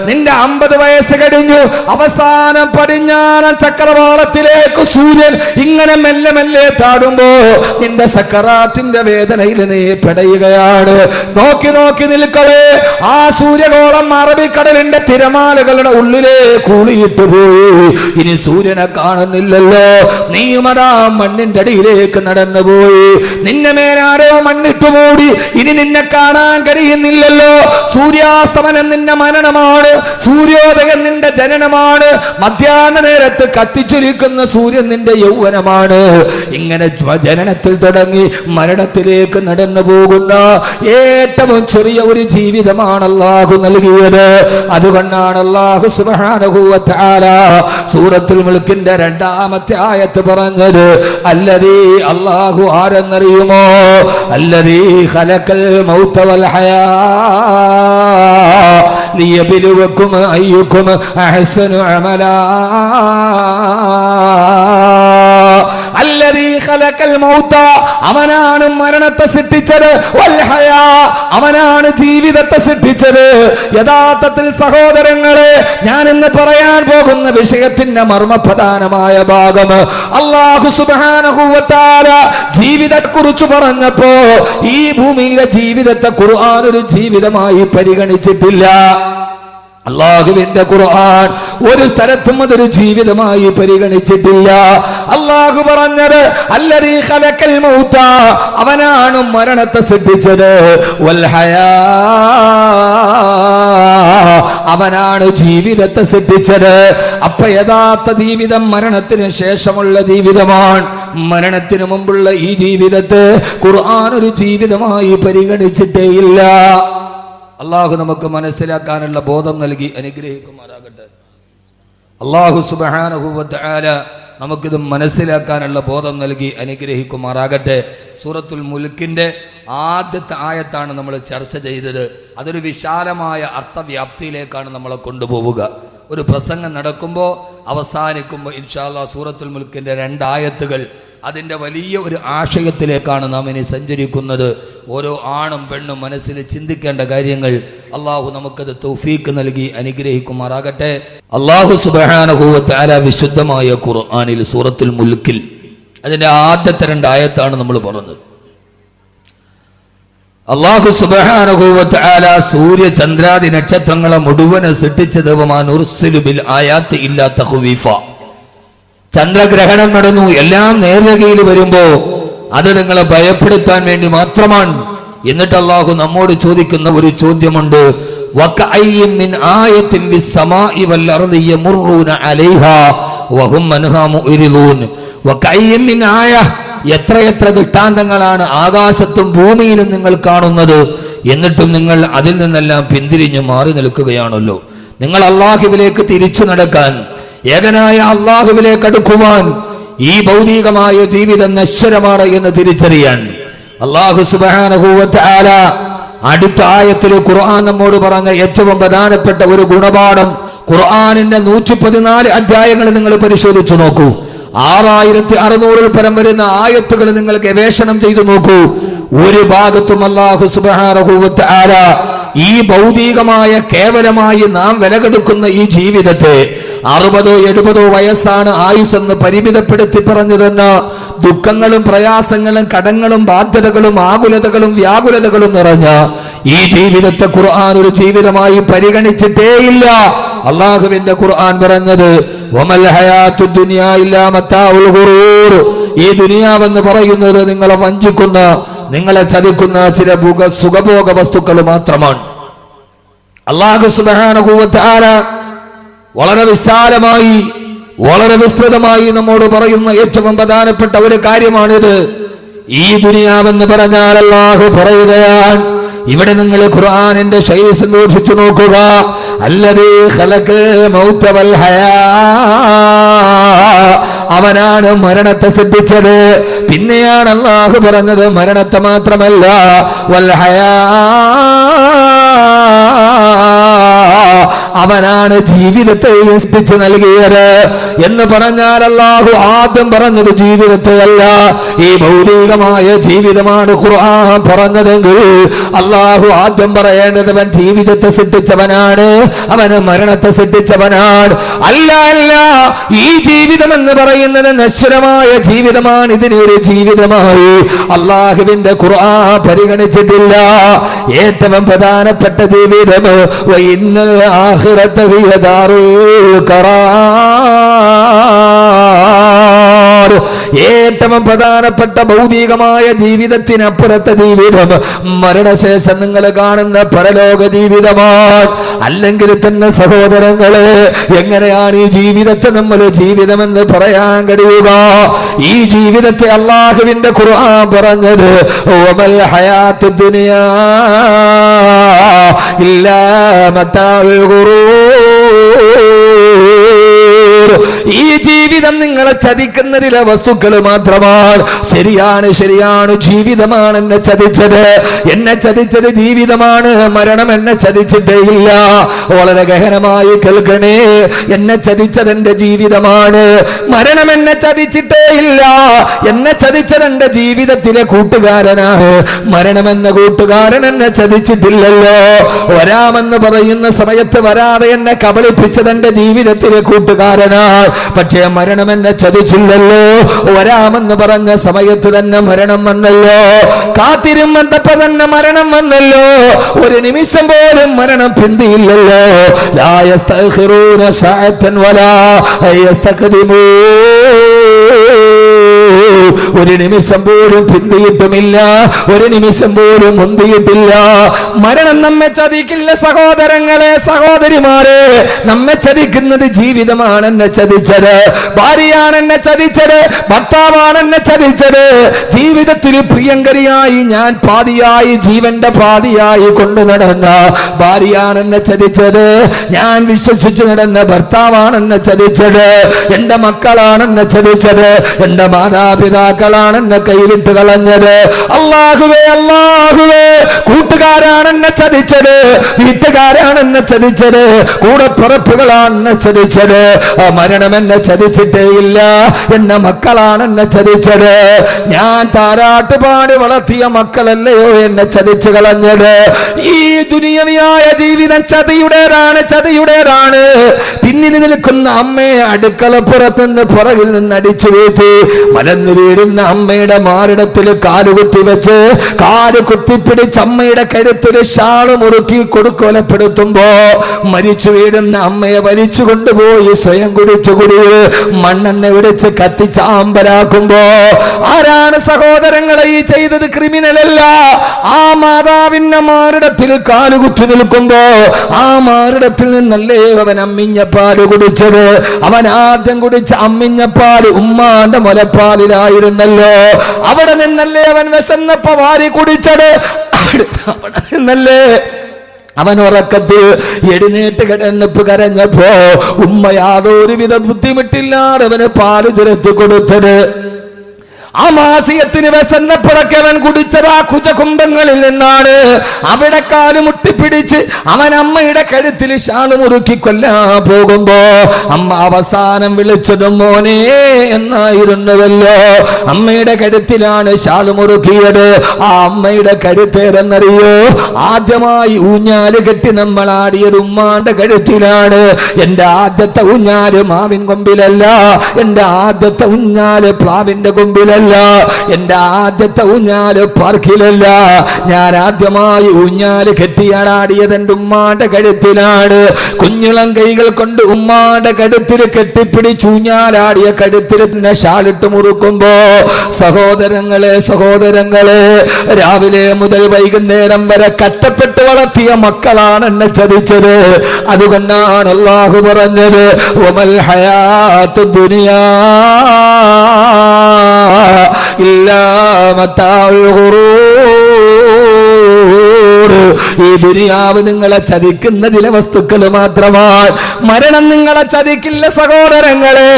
നിന്റെ 50 വയസ്സ് കഴിഞ്ഞു. അവസാനം പടിഞ്ഞാറൻ ചക്രവാളത്തിലേക്ക് സൂര്യൻ ഇങ്ങനെ മെല്ലെ മെല്ലെ താടുമ്പോ നിന്റെ സക്കറാത്തിന്റെ വേദനയിൽ നീ പെടയുകയാണ്. നോക്കി നോക്കി നിൽക്കവേ ആ സൂര്യഗോളം അറബിക്കടലിന്റെ തിരമാലകളുടെ ഉള്ളിലെ കൂളിയിട്ട് പോയി. ഇനി സൂര്യനെ കാണുന്നില്ലല്ലോ. നീയുമതാ മണ്ണിന്റെ അടിയിലേക്ക് നടന്നുപോയി. നിന്നെ മേലാരോ മണ്ണിട്ട് മൂടി. ഇനി നിന്നെ കാണാൻ കഴിയുന്നില്ലല്ലോ. സൂര്യാസ്തമനം നിന്റെ മരണമാണ്, സൂര്യോദയം നിന്റെ ജനനമാണ്. മധ്യാഹ്ന നേരത്ത് കത്തിച്ചൊലിക്കുന്ന സൂര്യൻ നിന്റെ യൗവനമാണ്. ഇങ്ങനെ ജനനത്തിൽ തുടങ്ങി മരണത്തിലേക്ക് നടന്നു പോകുന്ന ഏറ്റവും ചെറിയ ഒരു ജീവിതമാണ് അല്ലാഹു നൽകിയത്. അതുകൊണ്ടാണ് അല്ലാഹു സുബ്ഹാനഹു വ തആല സൂറത്തുൽ മുൽക്കിന്റെ 2-ാമത്തെ ആയത്ത് പറഞ്ഞത്, അല്ലദീ, അല്ലാഹു ആരെന്നറിയുമോ? അല്ലദീ ഖലഖൽ മൗത വൽ ഹയാ ലിയബ്ലുവക്കും അയ്യുക്കും അഹ്സനു അമലാ. അല്ലദീ ഖലഖൽ മൗത, അവനാണ് മരണത്തെ സൃഷ്ടിച്ചത്. വൽ ഹയാ, അവനാണ് ജീവിതത്തെ സൃഷ്ടിച്ചത്. യഥാർത്ഥത്തിൽ സഹോദരങ്ങളെ, ഞാൻ ഇന്ന് പറയാൻ പോകുന്ന വിഷയത്തിന്റെ മർമ്മപ്രധാനമായ ഭാഗം അല്ലാഹു സുബ്ഹാനഹു വ തആല ജീവിതത്തെക്കുറിച്ച് പറഞ്ഞപ്പോ ഈ ഭൂമിയിലെ ജീവിതത്തെ ഖുർആൻ ഒരു ജീവിതമായി പരിഗണിച്ചിട്ടില്ല. അല്ലാഹുവിന്റെ ഖുർആൻ ഒരു സ്ഥലത്തും അതൊരു ജീവിതമായി പരിഗണിച്ചിട്ടില്ല. അല്ലാഹു പറഞ്ഞത് അല്ലദീ ഖലഖൽ മൗത, അവനാണ് മരണത്തെ സൃഷ്ടിച്ചത്. വൽ ഹയാ, അവനാണ് ജീവിതത്തെ സൃഷ്ടിച്ചത്. അപ്പൊ യഥാർത്ഥ ജീവിതം മരണത്തിന് ശേഷമുള്ള ജീവിതമാണ്. മരണത്തിന് മുമ്പുള്ള ഈ ജീവിതത്തെ ഖുർആൻ ഒരു ജീവിതമായി പരിഗണിച്ചിട്ടേയില്ല. അള്ളാഹു നമുക്ക് മനസ്സിലാക്കാനുള്ള ബോധം നൽകി അനുഗ്രഹിക്കുമാറാകട്ടെ. അല്ലാഹു സുബ്ഹാനഹു വ തആല നമുക്കിത് മനസ്സിലാക്കാനുള്ള ബോധം നൽകി അനുഗ്രഹിക്കുമാറാകട്ടെ. സൂറത്തുൽ മുൽക്കിൻ്റെ ആദ്യത്തെ ആയത്താണ് നമ്മൾ ചർച്ച ചെയ്തത്. അതൊരു വിശാലമായ അർത്ഥവ്യാപ്തിയിലേക്കാണ് നമ്മളെ കൊണ്ടുപോവുക. ഒരു പ്രസംഗം നടക്കുമ്പോൾ അവസാനിക്കുമ്പോൾ ഇൻഷാ അല്ലാഹ് സൂറത്തുൽ മുൽക്കിൻ്റെ 2 ആയത്തുകൾ അതിൻ്റെ വലിയ ഒരു ആശയത്തിലേക്കാണ് നാം ഇനി സഞ്ചരിക്കുന്നത്. ഓരോ ആണും പെണ്ണും മനസ്സിൽ ചിന്തിക്കേണ്ട കാര്യങ്ങൾ അള്ളാഹു നമുക്കത് തൗഫീക്ക് നൽകി അനുഗ്രഹിക്കുമാറാകട്ടെ. അള്ളാഹു സുബ്ഹാനഹു വ തആല വിശുദ്ധമായ ഖുർആനിൽ സൂറത്തുൽ മുൽക്കിൽ അതിൻ്റെ ആദ്യത്തെ 2 ആയത്താണ് നമ്മൾ പറഞ്ഞത്. അള്ളാഹു സുബ്ഹാനഹു വ തആല സൂര്യ ചന്ദ്രാദി നക്ഷത്രങ്ങളെ മുഴുവനെ സൃഷ്ടിച്ചത് വമാനുർസിലു ബിൽ ആയാത്തി ഇല്ലാ തഖ്വീഫ. ചന്ദ്രഗ്രഹണം നടന്നു, എല്ലാം നേർരേഖയിൽ വരുമ്പോ അത് നിങ്ങളെ ഭയപ്പെടുത്താൻ വേണ്ടി മാത്രമാണ്. എന്നിട്ട് അള്ളാഹു നമ്മോട് ചോദിക്കുന്ന ഒരു ചോദ്യമുണ്ട്. വകഅയ്യിൻ മിൻ ആയത്തിൻ ബിസ്സമാഇ വൽ അർളി യമുറൂന അലൈഹാ വഹും അൻഹാ മുഅ്രിദൂൻ. വകഅയ്യിൻ മിൻ ആയ, എത്രയെത്ര ദൃഷ്ടാന്തങ്ങളാണ് ആകാശത്തും ഭൂമിയിലും നിങ്ങൾ കാണുന്നത്, എന്നിട്ടും നിങ്ങൾ അതിൽ നിന്നെല്ലാം പിന്തിരിഞ്ഞു മാറി നിൽക്കുകയാണല്ലോ. നിങ്ങൾ അള്ളാഹുവിലേക്ക് തിരിച്ചു നടക്കാൻ, ഏകനായ അള്ളാഹുവിലേക്ക് അടുക്കുവാൻ, ഈ ഭൗതികമായ ജീവിതം നശ്വരമാണ് എന്ന് തിരിച്ചറിയാൻ അള്ളാഹു സുബ്ഹാനഹു വ തആല അടുത്ത ആയത്തിൽ ഖുർആൻ നമ്മോട് പറഞ്ഞ ഏറ്റവും പ്രധാനപ്പെട്ട ഒരു ഗുണപാഠം. ഖുർആനിന്റെ 114 അധ്യായങ്ങൾ നിങ്ങൾ പരിശോധിച്ചു നോക്കൂ. 6600 പരം വരുന്ന ആയത്തുകൾ നിങ്ങൾ ഗവേഷണം ചെയ്തു നോക്കൂ. ഒരു ഭാഗത്തും അല്ലാഹു സുബ്ഹാനഹു വ തആല ഈ ഭൗതികമായ കേവലമായി നാം വിലകെടുക്കുന്ന ഈ ജീവിതത്തെ 60-70 വയസ്സാണ് ആയുസ്സെന്ന് പരിമിതപ്പെടുത്തി പറഞ്ഞു തന്നെ ദുഃഖങ്ങളും പ്രയാസങ്ങളും കടങ്ങളും ബാധ്യതകളും ആകുലതകളും വ്യാകുലതകളും നിറഞ്ഞ ഈ ജീവിതത്തെ ഖുർആൻ ഒരു ജീവിതമായി പരിഗണിച്ചിട്ടേയില്ല. അള്ളാഹുവിന്റെ ഖുർആൻ പറഞ്ഞത് വമൽ ഹയാത്തുദ് ദുനിയാ ഇല്ലാ മതാഉൽ ഗുറൂർ. ഈ ദുനിയാവെന്ന് പറയുന്നത് നിങ്ങളെ വഞ്ചിക്കുന്ന, നിങ്ങളെ ചതിക്കുന്ന ചില സുഖഭോഗ വസ്തുക്കൾ മാത്രമാണ്. അല്ലാഹു സുബ്ഹാനഹു വ തആല വളരെ വിശാലമായി, വളരെ വിസ്തൃതമായി നമ്മോട് പറയുന്ന ഏറ്റവും പ്രധാനപ്പെട്ട ഒരു കാര്യമാണിത്. ഈ ദുനിയാവെന്ന് പറഞ്ഞാൽ അല്ലാഹു പറയുകയാണ്, ഇവിടെ നിങ്ങൾ ഖുർആനിന്റെ ശൈലി സന്ദർശിച്ചു നോക്കുക. അല്ലദീ ഖലഖൽ മൗത വൽ ഹയാ, അവനാണ് മരണത്തെ സൃഷ്ടിച്ചത്. പിന്നെയാണ് അല്ലാഹു പറഞ്ഞത് മരണത്തെ മാത്രമല്ല വൽ ഹയാ, അവനാണ് ജീവിതത്തെ സൃഷ്ടിച്ചു നൽകിയത് എന്ന് പറഞ്ഞാൽ അല്ലാഹു ആദ്യം പറഞ്ഞത് ജീവിതത്തെ അല്ല, ഈ ഭൗതികമായ ജീവിതമാണ് ഖുർആൻ പറഞ്ഞതെങ്കിൽ അല്ലാഹു ആദ്യം പറയേണ്ടത് അവൻ ജീവിതത്തെ സൃഷ്ടിച്ചവനാണ്, അവന് മരണത്തെ സൃഷ്ടിച്ചവനാണ്. അല്ല അല്ല, ഈ ജീവിതം എന്ന് പറയുന്നത് നശ്വരമായ ജീവിതമാണ്. ഇതിനൊരു ജീവിതമായി അല്ലാഹുവിന്റെ ഖുർആൻ പരിഗണിച്ചിട്ടില്ല. ഏറ്റവും പ്രധാനപ്പെട്ട ജീവിതം വഇന്നൽ ആഖിറത ഹിയ ദാറുൽ ഖറാർ. ഏറ്റവും പ്രധാനപ്പെട്ട ഭൗതികമായ ജീവിതത്തിനപ്പുറത്തെ ജീവിതം മരണശേഷം നിങ്ങൾ കാണുന്ന പരലോക ജീവിതമാണ്. അല്ലെങ്കിൽ തന്നെ സഹോദരങ്ങളെ, എങ്ങനെയാണ് ഈ ജീവിതത്തെ നമ്മൾ ജീവിതമെന്ന് പറയാൻ കഴിയുക? ഈ ജീവിതത്തെ അല്ലാഹുവിന്റെ ഖുർആൻ പറഞ്ഞത് വമൽ ഹയാത്തുദ് ദുനിയാ ഇല്ലാ മതാഉൽ ഗുറൂർ. ഈ ജീവിതം നിങ്ങളെ ചതിക്കുന്നതിലെ വസ്തുക്കൾ മാത്രമാണ്. ശരിയാണ്, ശരിയാണ്, ജീവിതമാണ് എന്നെ ചതിച്ചത്, എന്നെ ചതിച്ചത് ജീവിതമാണ്. മരണം എന്നെ ചതിച്ചിട്ടേ ഇല്ല. വളരെ ഗഹനമായി കേൾക്കണേ, എന്നെ ചതിച്ചത് എന്റെ ജീവിതമാണ്, മരണം എന്നെ ചതിച്ചിട്ടേ ഇല്ല. എന്നെ ചതിച്ചത് എന്റെ ജീവിതത്തിലെ കൂട്ടുകാരനാണ്, മരണമെന്ന കൂട്ടുകാരൻ എന്നെ ചതിച്ചിട്ടില്ലല്ലോ. വരാമെന്ന് പറയുന്ന സമയത്ത് വരാതെ എന്നെ കബളിപ്പിച്ചത് എന്റെ ജീവിതത്തിലെ കൂട്ടുകാരനാണ്, പക്ഷേ മരണം എന്നെ ചതിച്ചില്ലല്ലോ. വരാമെന്ന് പറഞ്ഞ സമയത്ത് തന്നെ മരണം വന്നല്ലോ, കാത്തിരുന്നപ്പോ തന്നെ മരണം വന്നല്ലോ. ഒരു നിമിഷം പോലും മരണം പിന്തിയില്ലല്ലോ. ലാ യസ്തഖിറൂന സഅതൻ വലാ യസ്തഖദിമൂൻ. ഒരു നിമിഷം പോലും പിന്തിയിട്ടുമില്ല, ഒരു നിമിഷം പോലും മുന്തിയിട്ടില്ല. മരണം നമ്മെ ചതിക്കില്ല സഹോദരങ്ങളെ, സഹോദരിമാരെ. നമ്മെ ചതിക്കുന്നത് ജീവിതമാണ് എന്നെ ചതിച്ചത്, ഭാര്യയാണ് എന്നെ ചതിച്ചത്, ഭർത്താവാണ് എന്നെ ചതിച്ചത്. ജീവിതത്തിൽ പ്രിയങ്കരിയായി ഞാൻ പാതിയായി, ജീവന്റെ പാതിയായി കൊണ്ടു നടന്ന ഭാര്യയാണ് എന്നെ ചതിച്ചത്. ഞാൻ വിശ്വസിച്ചു നടന്ന ഭർത്താവാണ് എന്നെ ചതിച്ചത്. എന്റെ മക്കളാണ് എന്നെ ചതിച്ചത്. എന്റെ മാതാപിതാക്കളാണ് എന്നെ കയ്യിലിട്ട് കളഞ്ഞത്. അല്ലാഹുവേ, അല്ലാഹുവേ, കൂട്ടുകാരാണ് എന്നെ ചതിച്ചത്, വീട്ടുകാരാണ് എന്നെ ചതിച്ചത്, കൂടപ്പിറപ്പുകളാണ് എന്നെ ചതിച്ചത്. മരണം എന്നെ ചതിച്ചിട്ടേ ഇല്ല, എന്റെ മക്കളാണ് എന്നെ ചതിച്ചത്. ഞാൻ താരാട്ടുപാടി വളർത്തിയ മക്കളല്ലയോ എന്നെ ചതിച്ചു കളഞ്ഞത്. ഈ ദുനിയവിയായ ജീവിതം ചതിയുടേതാണ്, ചതിയുടേതാണ്. പിന്നിൽ നിൽക്കുന്ന അമ്മയെ അടുക്കളപ്പുറത്ത് നിന്ന് പുറകിൽ നിന്ന് അടിച്ചു വീഴ്ത്തി മലന്നു വീഴുന്ന അമ്മയുടെ മാറിടത്തിൽ കാലുകുത്തി വെച്ച് കാല് കുത്തിപ്പിടിച്ച് അമ്മയുടെ കരുത്തിൽ ഷാള് മുറുക്കി കൊടുക്കൊലപ്പെടുത്തുമ്പോ മരിച്ചു വീഴുന്ന അമ്മയെ വലിച്ചു കൊണ്ടുപോയി സ്വയം കുടിച്ചു കുടിയിൽ മണ്ണെണ്ണ വിടിച്ച് കത്തിച്ചാമ്പലാക്കുമ്പോ ആരാണ് സഹോദരങ്ങളെ ഈ ചെയ്തത്? ക്രിമിനലല്ല. ആ മാതാവിന്റെ മാറിടത്തിൽ കാലുകുത്തി നിൽക്കുമ്പോ ആ മാറിടത്തിൽ നിന്നല്ലേ അവൻ അമ്മിഞ്ഞപ്പാല് കുടിച്ചത്. അവൻ ആദ്യം കുടിച്ച അമ്മിഞ്ഞപ്പാല് ഉമ്മാന്റെ മുലപ്പാലിലായിരുന്നല്ലോ. അവിടെ നിന്നല്ലേ അവൻ വിശന്നപ്പോ വാരി കുടിച്ചത്. അവിടെ നിന്നല്ലേ അവൻ ഉറക്കത്തിൽ എഴുന്നേറ്റ് കിടന്നപ്പ് കരഞ്ഞപ്പോ ഉമ്മ യാതൊരുവിധ ബുദ്ധിമുട്ടില്ലാതെ അവന് പാല് ചുരത്തി കൊടുത്തത്. ആ മാസികത്തിന് വിശന്നപ്പോഴൊക്കെ അവൻ കുടിച്ചത് ആ കുജകുംഭങ്ങളിൽ നിന്നാണ്. അവിടെ കാല് മുട്ടിപ്പിടിച്ച് അവൻ അമ്മയുടെ കഴുത്തിൽ ഷാള് മുറുക്കി കൊല്ലാൻ പോകുമ്പോ അമ്മ അവസാനം വിളിച്ചതും മോനെ എന്നായിരുന്നുവല്ലോ. അമ്മയുടെ കഴുത്തിലാണ് ഷാള് മുറുക്കിയത്. ആ അമ്മയുടെ കഴുത്തേരെന്നറിയോ? ആദ്യമായി ഊഞ്ഞാല് കെട്ടി നമ്മൾ ആടിയത് ഉമ്മാന്റെ കഴുത്തിലാണ്. എന്റെ ആദ്യത്തെ ഊഞ്ഞാല് മാവിൻ കൊമ്പിലല്ല, എന്റെ ആദ്യത്തെ ഊഞ്ഞാല് പ്ലാവിന്റെ കൊമ്പിലല്ല, എന്റെ ആദ്യത്തെ ഊഞ്ഞാല് പാർക്കിലല്ല. ഞാൻ ആദ്യമായി ഊഞ്ഞാല് കെട്ടിയാടാടിയത് എന്റെ ഉമ്മാന്റെ കഴുത്തിലാണ്. കുഞ്ഞിളം കൈകൾ കൊണ്ട് ഉമ്മാന്റെ കഴുത്തിൽ കെട്ടിപ്പിടിച്ച് ഊഞ്ഞാലാടിയ കഴുത്തിൽ തന്നെ ഷാലിട്ട് മുറുക്കുമ്പോ സഹോദരങ്ങളെ, സഹോദരങ്ങളെ, രാവിലെ മുതൽ വൈകുന്നേരം വരെ കഷ്ടപ്പെട്ട് വളർത്തിയ മക്കളാണ് എന്നെ ചതിച്ചത്. അതുകൊണ്ടാണ് അല്ലാഹു പറഞ്ഞത് വമൽ ഹയാത്തു ദുനിയാ ഇല്ലാ മതാഉൽ ഖുറൂർ. ഈ ദുനിയാവ് നിങ്ങളെ ചതിക്കുന്ന ചില വസ്തുക്കൾ മാത്രമാണ്. മരണം നിങ്ങളെ ചതിക്കില്ല സഹോദരങ്ങളെ.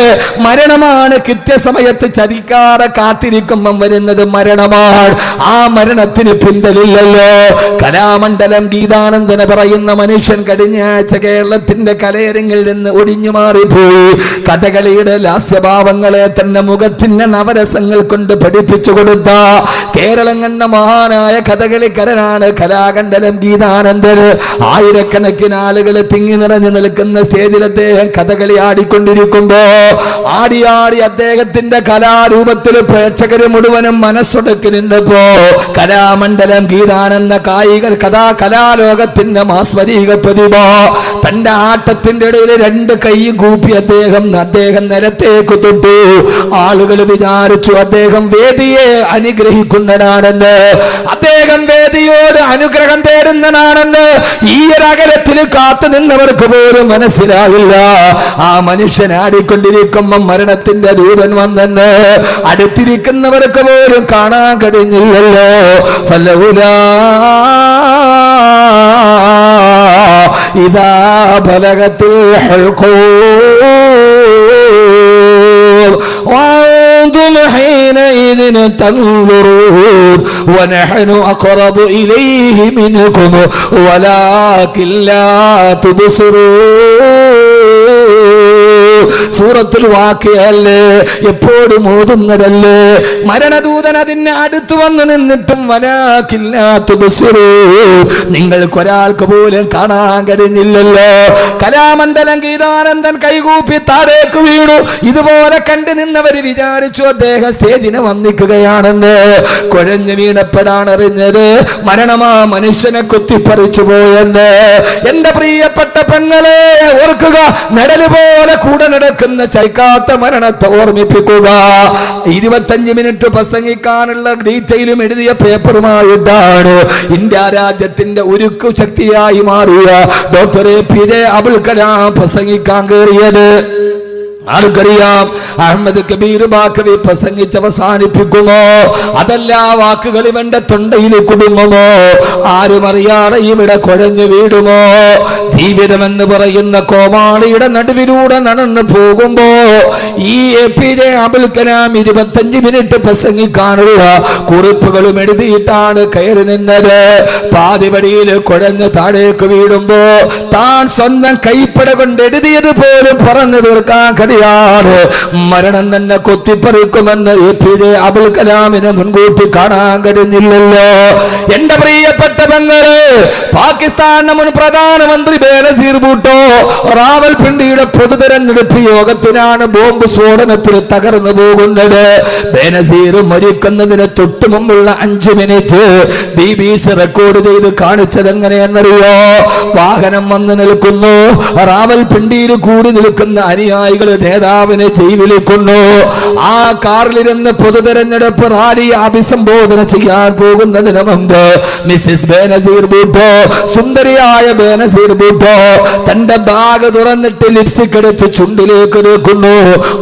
മരണമാണ് കൃത്യസമയത്ത് ചതിക്കാതെ കാത്തിരിക്കുമ്പം വരുന്നത് മരണമാണ്. ആ മരണത്തിന് പിന്തലില്ലല്ലോ. കലാമണ്ഡലം ഗീതാനന്ദന പറയുന്ന മനുഷ്യൻ കഴിഞ്ഞ ആഴ്ച കേരളത്തിന്റെ കലയരങ്ങിൽ നിന്ന് ഒടിഞ്ഞു മാറിപ്പോയി. കഥകളിയുടെ ലാസ്യഭാവങ്ങളെ തന്നെ മുഖത്തിന്റെ നവരസങ്ങൾ കൊണ്ട് പഠിപ്പിച്ചു കൊടുത്ത കേരളം കണ്ട മഹാനായ കഥകളിക്കാരനാണ് കലാമണ്ഡലം ഗീതാനന്ദന്. ആയിരക്കണക്കിന് ആളുകൾ തിങ്ങി നിറഞ്ഞു നിൽക്കുന്ന സ്റ്റേജിൽ അദ്ദേഹം കഥകളി ആടിക്കൊണ്ടിരിക്കുമ്പോ ആടി അദ്ദേഹത്തിന്റെ കലാരൂപത്തിൽ പ്രേക്ഷകര് മുഴുവനും മനസ്സൊടുക്കി നിന്നപ്പോ കലാമണ്ഡലം ഗീതാനന്ദ കലാലോകത്തിന്റെ മാസ്മരിക പ്രതിഭ തന്റെ ആട്ടത്തിന്റെ ഇടയിൽ രണ്ട് കൈ കൂപ്പി അദ്ദേഹം നിലത്തേക്ക് തൊട്ടു. ആളുകൾ വിചാരിച്ചു അദ്ദേഹം വേദിയെ അനുഗ്രഹിക്കുന്നതാണെന്ന്, അദ്ദേഹം വേദിയോട് അനുഗ്രഹം തേടുന്നതാണെന്ന്. ഈ ഒരു അകലത്തിൽ കാത്തു നിന്നവർക്ക് പോലും മനസ്സിലാകില്ല. ആ മനുഷ്യൻ ആടിക്കൊണ്ടിരിക്കുമ്പോ മരണത്തിന്റെ ദൂതൻ വന്നെന്ന് അടുത്തിരിക്കുന്നവർക്ക് പോലും കാണാൻ കഴിഞ്ഞില്ലല്ലോ. ഫലൗലാ ഇദാ ബലഗത്തിൽ ഹുൽഖൂം വഅൻതും ഹീനഇذ തൻദുറൂൻ വനഹ്നു അഖറബു ഇലൈഹി മിൻകും വലാകിൻ ലാ തുബ്സിറൂൻ. സൂറത്തുൽ വാഖിഅല്ലേ, എപ്പോഴും ഓതുന്നതല്ലേ. മരണദൂതൻ അതിന് അടുത്ത് വന്ന് നിന്നിട്ടും വലാകിൻ ലാ തുബ്സിറൂൻ, നിങ്ങൾക്കൊരാൾക്ക് പോലും കാണാൻ കഴിഞ്ഞില്ലല്ലോ. കലാമണ്ഡലം ഗീതാനന്ദൻ കൈകൂപ്പി താഴേക്ക് വീണു. ഇതുപോലെ കണ്ടു നിന്നവര് വിചാരിച്ചു അദ്ദേഹം സ്റ്റേജിനെ വന്നിക്കുകയാണെന്ന്. കുഴഞ്ഞു വീണപ്പെടാണ് അറിഞ്ഞത് മരണമാ മനുഷ്യനെ കുത്തിപ്പറിച്ചു പോയെന്ന്. എന്റെ പ്രിയപ്പെട്ട പെങ്ങളെ ഓർക്കുക, നിഴല് പോലെ കൂടെ നടക്കുന്ന നടക്കുന്ന ചൈക്കാത്ത മരണത്തെ ഓർമ്മിപ്പിക്കുക. 25 മിനിറ്റ് പ്രസംഗിക്കാനുള്ള ഡീറ്റെയിലും എഴുതിയ പേപ്പറുമായിട്ടാണ് ഇന്ത്യ രാജ്യത്തിന്റെ ഉരുക്കു ശക്തിയായി മാറിയ ഡോക്ടർ APJ അബ്ദുൽ കലാം പ്രസംഗിക്കാൻ കയറിയത്. ആർക്കറിയാം, അഹമ്മദ് കബീർ ബാക്കവി പ്രസംഗിച്ച് അവസാനിപ്പിക്കുമോ, അതല്ല വാക്കുകൾ ഇവന്റെ തൊണ്ടയിൽ കുടുങ്ങുമോ, ആരും അറിയാതെ ഇവിടെ കുഴഞ്ഞു വീടുമോ? ജീവിതമെന്ന് പറയുന്ന കോമാളിയുടെ നടുവിലൂടെ നടന്നു പോകുമ്പോ ഈ APJ അബ്ദുൽ കലാം 25 മിനിറ്റ് പ്രസംഗിക്കാനുള്ള കുറിപ്പുകളും എഴുതിയിട്ടാണ് കയറി നിന്നത്. പാതിവടിയിൽ കുഴഞ്ഞ് താഴേക്ക് വീടുമ്പോ താൻ സ്വന്തം കൈപ്പട കൊണ്ട് എഴുതിയത് പോലും പറഞ്ഞു തീർക്കാൻ കഴിയാതെ മരണം തന്നെ കൊത്തിപ്പറിക്കുമെന്ന് APJ അബ്ദുൽ കലാമിനെ മുൻകൂട്ടി കാണാൻ കഴിഞ്ഞില്ലല്ലോ. എന്റെ പ്രിയപ്പെട്ട പെങ്ങള്, പാകിസ്ഥാന്റെ മുൻ പ്രധാനമന്ത്രി ബേനസീർ ഭൂട്ടോ റാവൽപിണ്ടിയുടെ പൊതു തെരഞ്ഞെടുപ്പ് യോഗത്തിനാണ് ബോംബ് സ്ഫോടനത്തിൽ തകർന്നു പോകുന്നത്. ബേനസീർ മരിക്കുന്നതിന് തൊട്ടു മുമ്പുള്ള 5 മിനിറ്റ് BBC റെക്കോർഡ് ചെയ്ത് കാണിച്ചത് എങ്ങനെയെന്നറിയോ? വാഹനം വന്ന് നിൽക്കുന്നു, റാവൽപിണ്ടിയിൽ കൂടി നിൽക്കുന്ന അനുയായികൾ നേതാവിനെ ജയിലിലിക്കുന്നു. ആ കാറിലിരുന്ന് പൊതു തെരഞ്ഞെടുപ്പ് റാലി അഭിസംബോധന ചെയ്യാൻ പോകുന്നതിന് മുമ്പ് മിസ്സിസ് ബേനസീർ ഭൂട്ടോ, സുന്ദരിയായ ബേനസീർ ഭൂട്ടോ തന്റെ ബാഗ് തുറന്നിട്ട് ലിപ്സ്റ്റിക് എടുത്ത് ചുണ്ടിലേക്ക് നോക്കുന്നു.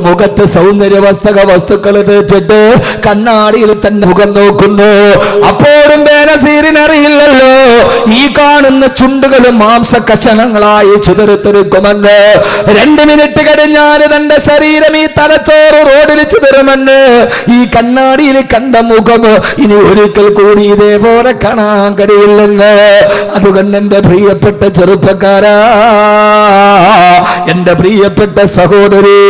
മുഖത്ത് സൗന്ദര്യവസ്തക വസ്തുക്കൾ തേച്ചിട്ട് കണ്ണാടിയിൽ തന്നെ മുഖം നോക്കുന്നു. അപ്പോഴും ബേനസീറിനറിയില്ലല്ലോ ഈ കാണുന്ന ചുണ്ടുകളും മാംസ കഷണങ്ങളായി ചിതറിത്തെറിക്കുമെന്ന്. 2 മിനിറ്റ് കഴിഞ്ഞാൽ തന്റെ ശരീരം ഈ തലച്ചോറ് റോഡിൽ ചിതറുമെന്ന്. ഈ കണ്ണാടിയിൽ കണ്ട മുഖം ഇനി ഒരിക്കൽ കൂടി ഇതേപോലെ കാണാൻ കഴിയില്ലെന്ന്. അതുകൊണ്ട് എന്റെ പ്രിയപ്പെട്ട ചെറുപ്പക്കാരാ, എന്റെ പ്രിയപ്പെട്ട സഹോദരി,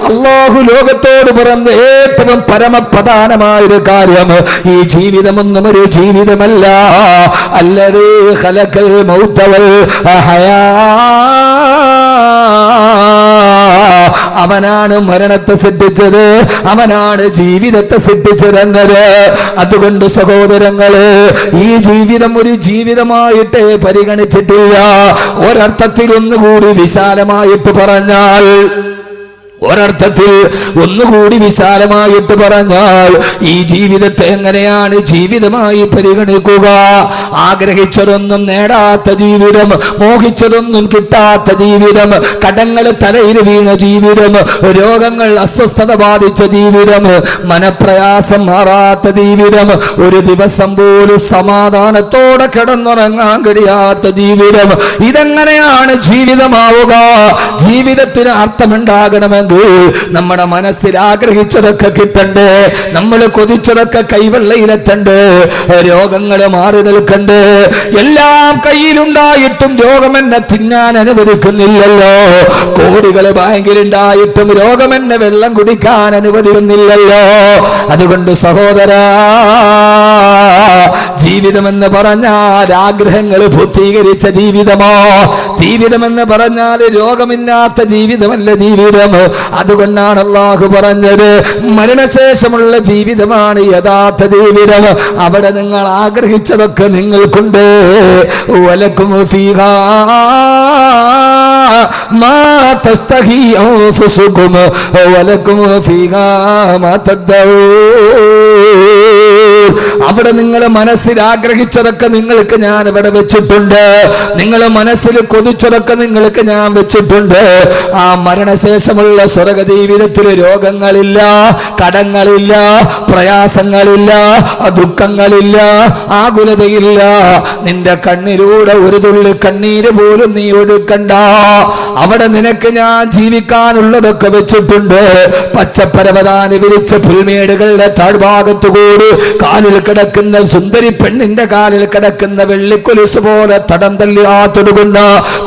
അല്ലാഹു ലോകത്തോട് പറഞ്ഞ ഏറ്റവും പരമപ്രധാനമായൊരു കാര്യം, ഈ ജീവിതമൊന്നും ഒരു ജീവിതമല്ല. അല്ലദീ ഖലഖൽ മൗത വൽ ഹയാ, അവനാണ് മരണത്തെ സൃഷ്ടിച്ചത്, അവനാണ് ജീവിതത്തെ സൃഷ്ടിച്ചതെന്നത്. അതുകൊണ്ട് സഹോദരങ്ങള്, ഈ ജീവിതം ഒരു ജീവിതമായിട്ട് പരിഗണിച്ചിട്ടില്ല. ഒരർത്ഥത്തിൽ ഒന്നുകൂടി വിശാലമായിട്ട് പറഞ്ഞാൽ, ഒന്നുകൂടി വിശാലമായിട്ട് പറഞ്ഞാൽ ഈ ജീവിതത്തെ എങ്ങനെയാണ് ജീവിതമായി പരിഗണിക്കുക? ആഗ്രഹിച്ചതൊന്നും നേടാത്ത ജീവിതം, മോഹിച്ചതൊന്നും കിട്ടാത്ത ജീവിതം, കടങ്ങൾ തലയിൽ വീണ ജീവിതം, രോഗങ്ങൾ അസ്വസ്ഥത ബാധിച്ച ജീവിതം, മനപ്രയാസം മാറാത്ത ജീവിതം, ഒരു ദിവസം പോലും സമാധാനത്തോടെ കിടന്നുറങ്ങാൻ കഴിയാത്ത ജീവിതം, ഇതെങ്ങനെയാണ് ജീവിതമാവുക? ജീവിതത്തിന് അർത്ഥമുണ്ടാകണമെങ്കിൽ നമ്മുടെ മനസ്സിൽ ആഗ്രഹിച്ചതൊക്കെ കിട്ടണ്ടേ, നമ്മൾ കൊതിച്ചതൊക്കെ കൈവെള്ളയിലെത്തണ്ടേ, രോഗങ്ങൾ മാറി നിൽക്കണ്ടേ. എല്ലാം കയ്യിലുണ്ടായിട്ടും രോഗം എന്നെ തിന്നാൻ അനുവദിക്കുന്നില്ലല്ലോ. കോടികൾ ബാങ്കിലുണ്ടായിട്ടും രോഗം എന്നെ വെള്ളം കുടിക്കാൻ അനുവദിക്കുന്നില്ലല്ലോ. അതുകൊണ്ട് സഹോദരാ, ജീവിതമെന്ന് പറഞ്ഞാൽ ആഗ്രഹങ്ങൾ പൂർത്തീകരിച്ച ജീവിതമോ? ജീവിതമെന്ന് പറഞ്ഞാൽ രോഗമില്ലാത്ത ജീവിതമല്ല ജീവിതം. അതുകൊണ്ടാണ് അല്ലാഹു പറഞ്ഞത്, മരണശേഷമുള്ള ജീവിതമാണ് യഥാർത്ഥ ജീവിതം. അവിടെ നിങ്ങൾ ആഗ്രഹിച്ചതൊക്കെ നിങ്ങൾക്കുണ്ട്. വലക്കും ഫീഹാ മാ തസ്തഹി അൻഫുസുകും വലക്കും ഫീഹാ മാ തദ്ദഊൻ. അവിടെ നിങ്ങൾ മനസ്സിൽ ആഗ്രഹിച്ചതൊക്കെ നിങ്ങൾക്ക് ഞാൻ ഇവിടെ വെച്ചിട്ടുണ്ട്. നിങ്ങൾ മനസ്സിൽ കൊതിച്ചതൊക്കെ നിങ്ങൾക്ക് ഞാൻ വെച്ചിട്ടുണ്ട്. ആ മരണശേഷമുള്ള സ്വർഗ ജീവിതത്തിൽ രോഗങ്ങളില്ല, കടങ്ങളില്ല, പ്രയാസങ്ങളില്ല, ദുഃഖങ്ങളില്ല, ആകുലതയില്ല. നിന്റെ കണ്ണിലൂടെ ഒരു തുള്ളി കണ്ണീര് പോലും നീ ഒഴുക്കണ്ട. അവിടെ നിനക്ക് ഞാൻ ജീവിക്കാനുള്ളതൊക്കെ വെച്ചിട്ടുണ്ട്. പച്ചപ്പരവതാനി വിരിച്ച പുൽമേടുകളുടെ താഴ്ഭാഗത്തുകൂടി കാലിൽ കിടക്കുന്ന സുന്ദരി പെണ്ണിന്റെ കാലിൽ കിടക്കുന്ന വെള്ളിക്കൊലുസ് പോലെ തടം തല്ലിയാത്തൊടുകുന്ന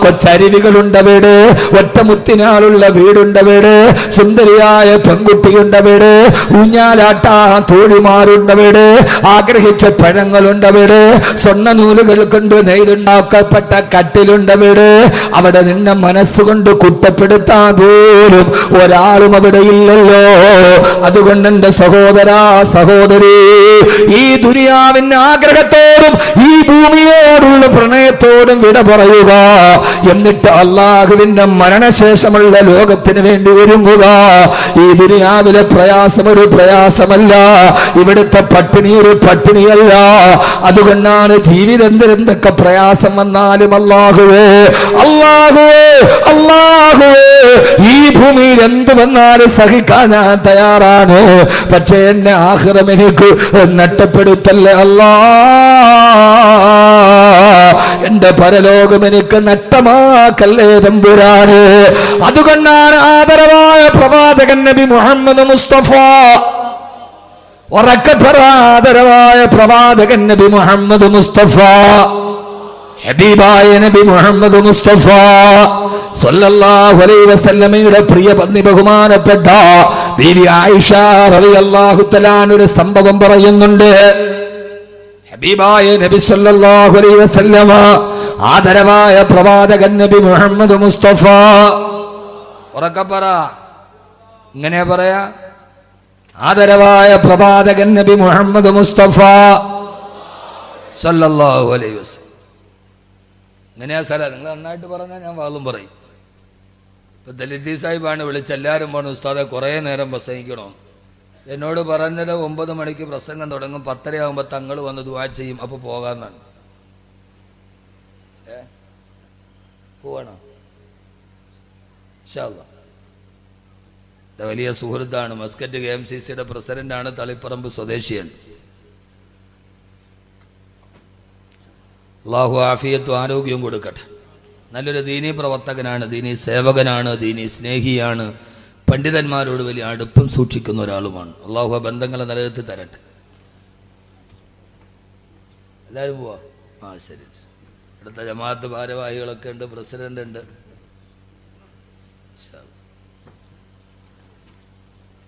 കൊച്ചരുവികളുണ്ടവിടെ, ഒറ്റമുത്തിനാളുള്ള വീടുണ്ടവിടെ, സുന്ദരിയായ പെൺകുട്ടിയുണ്ടവിടെ, ഊഞ്ഞാലാട്ടാ തോഴിമാരുണ്ടവിടെ, ആഗ്രഹിച്ച പഴങ്ങളുണ്ടവിടെ, സ്വർണ്ണ നൂലുകൾ കൊണ്ട് നെയ്തുണ്ടാക്കപ്പെട്ട കട്ടിലുണ്ടവിടെ. അവിടെ നിന്നെ മനസ്സുകൊണ്ട് കുറ്റപ്പെടുത്താൻ പോലും ഒരാളും അവിടെ ഇല്ലല്ലോ. അതുകൊണ്ട് എന്റെ സഹോദരാ, സഹോദരി, ഈ ദുനിയാവിന്റെ ആഗ്രഹത്തോടും ഈ ഭൂമിയോടുള്ള പ്രണയത്തോടും എല്ലാവരോടും വിട പറയുക. എന്നിട്ട് അള്ളാഹുവിന്റെ മരണശേഷമുള്ള ലോകത്തിന് വേണ്ടി ഒരുങ്ങുക. ഈ ദുനിയാവിലെ പ്രയാസം ഒരു പ്രയാസമല്ല, ഇവിടുത്തെ പട്ടിണി ഒരു പട്ടിണിയല്ല. അതുകൊണ്ടാണ് ജീവിതം എന്തൊക്കെ പ്രയാസം വന്നാലും അല്ലാഹുവേ അല്ലാഹുവേ അല്ലാഹുവേ ഈ ഭൂമിയിൽ എന്ത് വന്നാലും സഹിക്കാൻ ഞാൻ തയ്യാറാണ്. പക്ഷേ എന്നെ ആഖിറം എനിക്ക് നഷ്ടപ്പെടുത്തല്ലേ അല്ലാ, എന്റെ പരലോകം എനിക്ക് നഷ്ടമാക്കല്ലേ തമ്പുരാന്. അതുകൊണ്ടാണ് ആദരവായ പ്രവാചകൻ നബി മുഹമ്മദ് മുസ്തഫ, ആദരവായ പ്രവാചകൻ നബി മുഹമ്മദ് മുസ്തഫ, ഹബീബായ നബി മുഹമ്മദ് മുസ്തഫ സല്ലല്ലാഹു അലൈഹി വസല്ലമയുടെ പ്രിയ പത്നി ബഹുമാനപ്പെട്ട ബീവി ആയിഷ റളിയല്ലാഹു തആല ഒരു സംഭവം പറയുന്നുണ്ട്. ഹബീബായ നബി സല്ലല്ലാഹു അലൈഹി വസല്ലമ ആദരവായ പ്രവാചകൻ നബി മുഹമ്മദ് മുസ്തഫ, ഉറക്കെ പറ, ഇങ്ങനെ പറയാ, ആദരവായ പ്രവാചകൻ നബി മുഹമ്മദ് മുസ്തഫ സല്ലല്ലാഹു അലൈഹി വസല്ലം. ഇങ്ങനെയാ സ്ഥലം, നിങ്ങൾ നന്നായിട്ട് പറഞ്ഞാൽ ഞാൻ വാളും പറയും. ഇപ്പൊ ദലിത് സാഹിബാണ് വിളിച്ച് എല്ലാവരും പറഞ്ഞു ഉസ്താദെ കുറേ നേരം പ്രസംഗിക്കണോ. എന്നോട് പറഞ്ഞത് 9 മണിക്ക് പ്രസംഗം തുടങ്ങും, 10:30 ആകുമ്പോൾ തങ്ങൾ വന്ന് ദുആ ചെയ്യും, അപ്പൊ പോകാന്നാണ്. പോവാണോ? ഇൻഷാ അല്ലാഹ്. വലിയ സുഹൃത്താണ്, മസ്കറ്റ് KMCCയുടെ പ്രസിഡന്റാണ്, തളിപ്പറമ്പ് സ്വദേശിയാണ്. അല്ലാഹു ആഫിയത്തും ആരോഗ്യവും കൊടുക്കട്ടെ. നല്ലൊരു ദീനീ പ്രവർത്തകനാണ്, ദീനീ സേവകനാണ്, ദീനീ സ്നേഹിയാണ്, പണ്ഡിതന്മാരോട് വലിയ അടുപ്പം സൂക്ഷിക്കുന്ന ഒരാളുമാണ്. അല്ലാഹു ആ ബന്ധങ്ങളെ നിലനിർത്തി തരട്ടെ. എല്ലാവരും പോവാ? ആ ശരി. അടുത്ത ജമാഅത്ത് ഭാരവാഹികളൊക്കെ ഉണ്ട്, പ്രസിഡന്റ് ഉണ്ട്.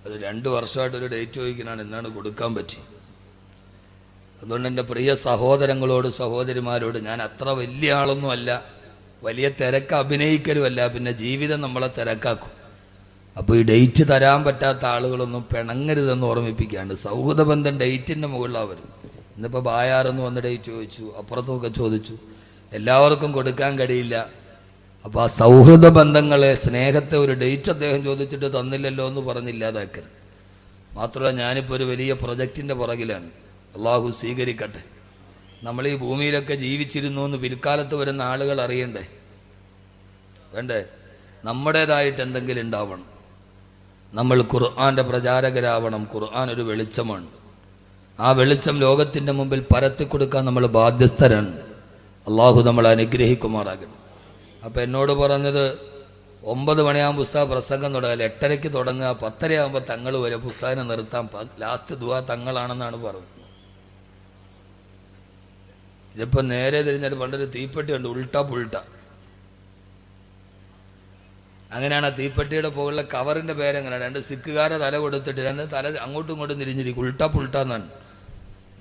ഒരു 2 വർഷമായിട്ടൊരു ഡേറ്റ് ചോദിക്കാനാണ്, എന്നാണ് കൊടുക്കാൻ പറ്റി. അതുകൊണ്ട് എൻ്റെ പ്രിയ സഹോദരങ്ങളോട് സഹോദരിമാരോട്, ഞാൻ അത്ര വലിയ ആളൊന്നും അല്ല, വലിയ തിരക്ക് അഭിനയിക്കലുമല്ല, പിന്നെ ജീവിതം നമ്മളെ തിരക്കാക്കും. അപ്പോൾ ഈ ഡേറ്റ് തരാൻ പറ്റാത്ത ആളുകളൊന്നും പിണങ്ങരുതെന്ന് ഓർമ്മിപ്പിക്കുകയാണ്. സൗഹൃദ ബന്ധം ഡേറ്റിൻ്റെ മുകളിലാണ് വരും. ഇന്നിപ്പോൾ ബായാറെന്ന് വന്ന് ഡേറ്റ് ചോദിച്ചു, അപ്പുറത്തുമൊക്കെ ചോദിച്ചു, എല്ലാവർക്കും കൊടുക്കാൻ കഴിയില്ല. അപ്പോൾ ആ സൗഹൃദ ബന്ധങ്ങളെ, സ്നേഹത്തെ ഒരു ഡേറ്റ് അദ്ദേഹം ചോദിച്ചിട്ട് തന്നില്ലല്ലോ എന്ന് പറഞ്ഞില്ലാതാക്കരുത്. മാത്രമല്ല, ഞാനിപ്പോൾ ഒരു വലിയ പ്രൊജക്റ്റിൻ്റെ പുറകിലാണ്. അള്ളാഹു സ്വീകരിക്കട്ടെ. നമ്മൾ ഈ ഭൂമിയിലൊക്കെ ജീവിച്ചിരുന്നു എന്ന് പിൽക്കാലത്ത് വരുന്ന ആളുകൾ അറിയണ്ടേ? വേണ്ടേ? നമ്മുടേതായിട്ട് എന്തെങ്കിലും ഉണ്ടാവണം. നമ്മൾ ഖുർആൻ്റെ പ്രചാരകരാവണം. ഖുർആൻ ഒരു വെളിച്ചമാണ്. ആ വെളിച്ചം ലോകത്തിൻ്റെ മുമ്പിൽ പരത്തി കൊടുക്കാൻ നമ്മൾ ബാധ്യസ്ഥരാണ്. അള്ളാഹു നമ്മളെ അനുഗ്രഹിക്കുമാറാകണം. അപ്പോൾ എന്നോട് പറഞ്ഞത് 9 മണിയാകുമ്പോൾ പുസ്തക പ്രസംഗം തുടങ്ങില്ല, 8:30 തുടങ്ങുക, 10:30 ആകുമ്പോൾ തങ്ങൾ വരെ പുസ്തകം നിർത്താം, ലാസ്റ്റ് ദുആ തങ്ങളാണെന്നാണ് പറഞ്ഞത്. ഇതിപ്പോൾ നേരെ തിരിഞ്ഞാൽ പണ്ടൊരു തീപ്പെട്ടി ഉണ്ട്, ഉൾട്ട പുൾട്ട. അങ്ങനെയാണ് ആ തീപ്പെട്ടിയുടെ പുകളിലെ കവറിൻ്റെ പേരെങ്ങനെയാണ്, 2 സിക്കുകാരെ തല കൊടുത്തിട്ട് 2 തല അങ്ങോട്ടും ഇങ്ങോട്ടും തിരിഞ്ഞിരിക്കും, ഉൾട്ട പുൾട്ട എന്നാണ്.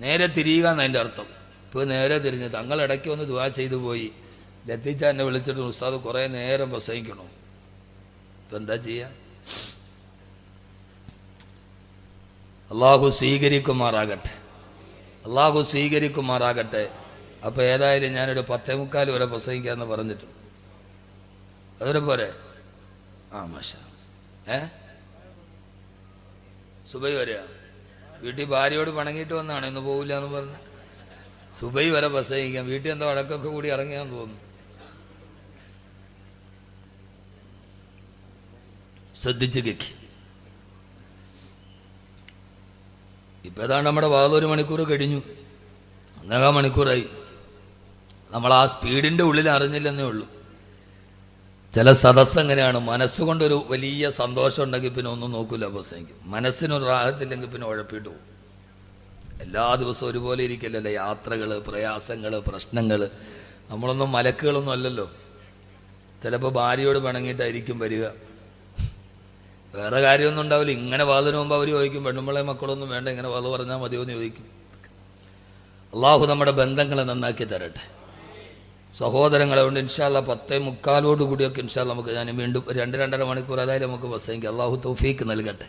നേരെ തിരിയുക എന്നതിൻ്റെ അർത്ഥം. ഇപ്പോൾ നേരെ തിരിഞ്ഞ് തങ്ങൾ ഇടയ്ക്ക് വന്ന് ദുആ ചെയ്തു പോയി. ലത്തീച്ച എന്നെ വിളിച്ചിട്ട് ഉസ്താദ് കുറേ നേരം പ്രസംഗിക്കണോ. ഇപ്പം എന്താ ചെയ്യുക? അള്ളാഹു സ്വീകരിക്കുമാറാകട്ടെ, അള്ളാഹു സ്വീകരിക്കുമാറാകട്ടെ. അപ്പോൾ ഏതായാലും ഞാനൊരു 10:45 വരെ പ്രസംഗിക്കാമെന്ന് പറഞ്ഞിട്ടുണ്ട്. അതൊരു പോരെ? ആ മാഷാ. സുബൈ വരെയാ? വീട്ടിൽ ഭാര്യയോട് പണങ്ങിയിട്ട് വന്നാണ്, ഇന്ന് പോവില്ല എന്ന് പറഞ്ഞു. സുബൈ വരെ പ്രസംഗിക്കാം, വീട്ടിൽ എന്താ വഴക്കൊക്കെ കൂടി ഇറങ്ങിയാന്ന് തോന്നുന്നു. ശ്രദ്ധിച്ച് കേക്ക്. ഇപ്പം ഏതാണ്ട് നമ്മുടെ 1 മണിക്കൂർ കഴിഞ്ഞു, 1.5 മണിക്കൂറായി. നമ്മൾ ആ സ്പീഡിൻ്റെ ഉള്ളിൽ അറിഞ്ഞില്ലെന്നേ ഉള്ളൂ. ചില സദസ്സ് എങ്ങനെയാണ്, മനസ്സുകൊണ്ടൊരു വലിയ സന്തോഷം ഉണ്ടെങ്കിൽ പിന്നെ ഒന്നും നോക്കില്ല പ്രസംഗിക്കും. മനസ്സിനൊരു റാഹത്തില്ലെങ്കിൽ പിന്നെ ഉഴപ്പിട്ട് പോകും. എല്ലാ ദിവസവും ഒരുപോലെ ഇരിക്കില്ലല്ലോ, യാത്രകൾ, പ്രയാസങ്ങൾ, പ്രശ്നങ്ങൾ. നമ്മളൊന്നും മലക്കുകളൊന്നും അല്ലല്ലോ. ചിലപ്പോൾ ഭാര്യയോട് പിണങ്ങിയിട്ടായിരിക്കും വരിക, വേറെ കാര്യമൊന്നും ഉണ്ടാവില്ല. ഇങ്ങനെ വാതിന് മുമ്പ് അവർ ചോദിക്കും, പെണ്ണുമ്പളെ മക്കളൊന്നും വേണ്ട, ഇങ്ങനെ വാത് പറഞ്ഞാൽ മതിയോ എന്ന് ചോദിക്കും. അള്ളാഹു നമ്മുടെ ബന്ധങ്ങളെ നന്നാക്കി തരട്ടെ. സഹോദരങ്ങളെ കൊണ്ട് ഇൻഷാ അല്ലാഹ് 10:45 കൂടിയൊക്കെ ഇൻഷാ അല്ലാഹ് നമുക്ക് ഞാൻ വീണ്ടും 2-2.5 മണിക്കൂർ ഏതായാലും നമുക്ക് പ്രസംഗിക്കാം. അള്ളാഹു തൗഫീക്ക് നൽകട്ടെ.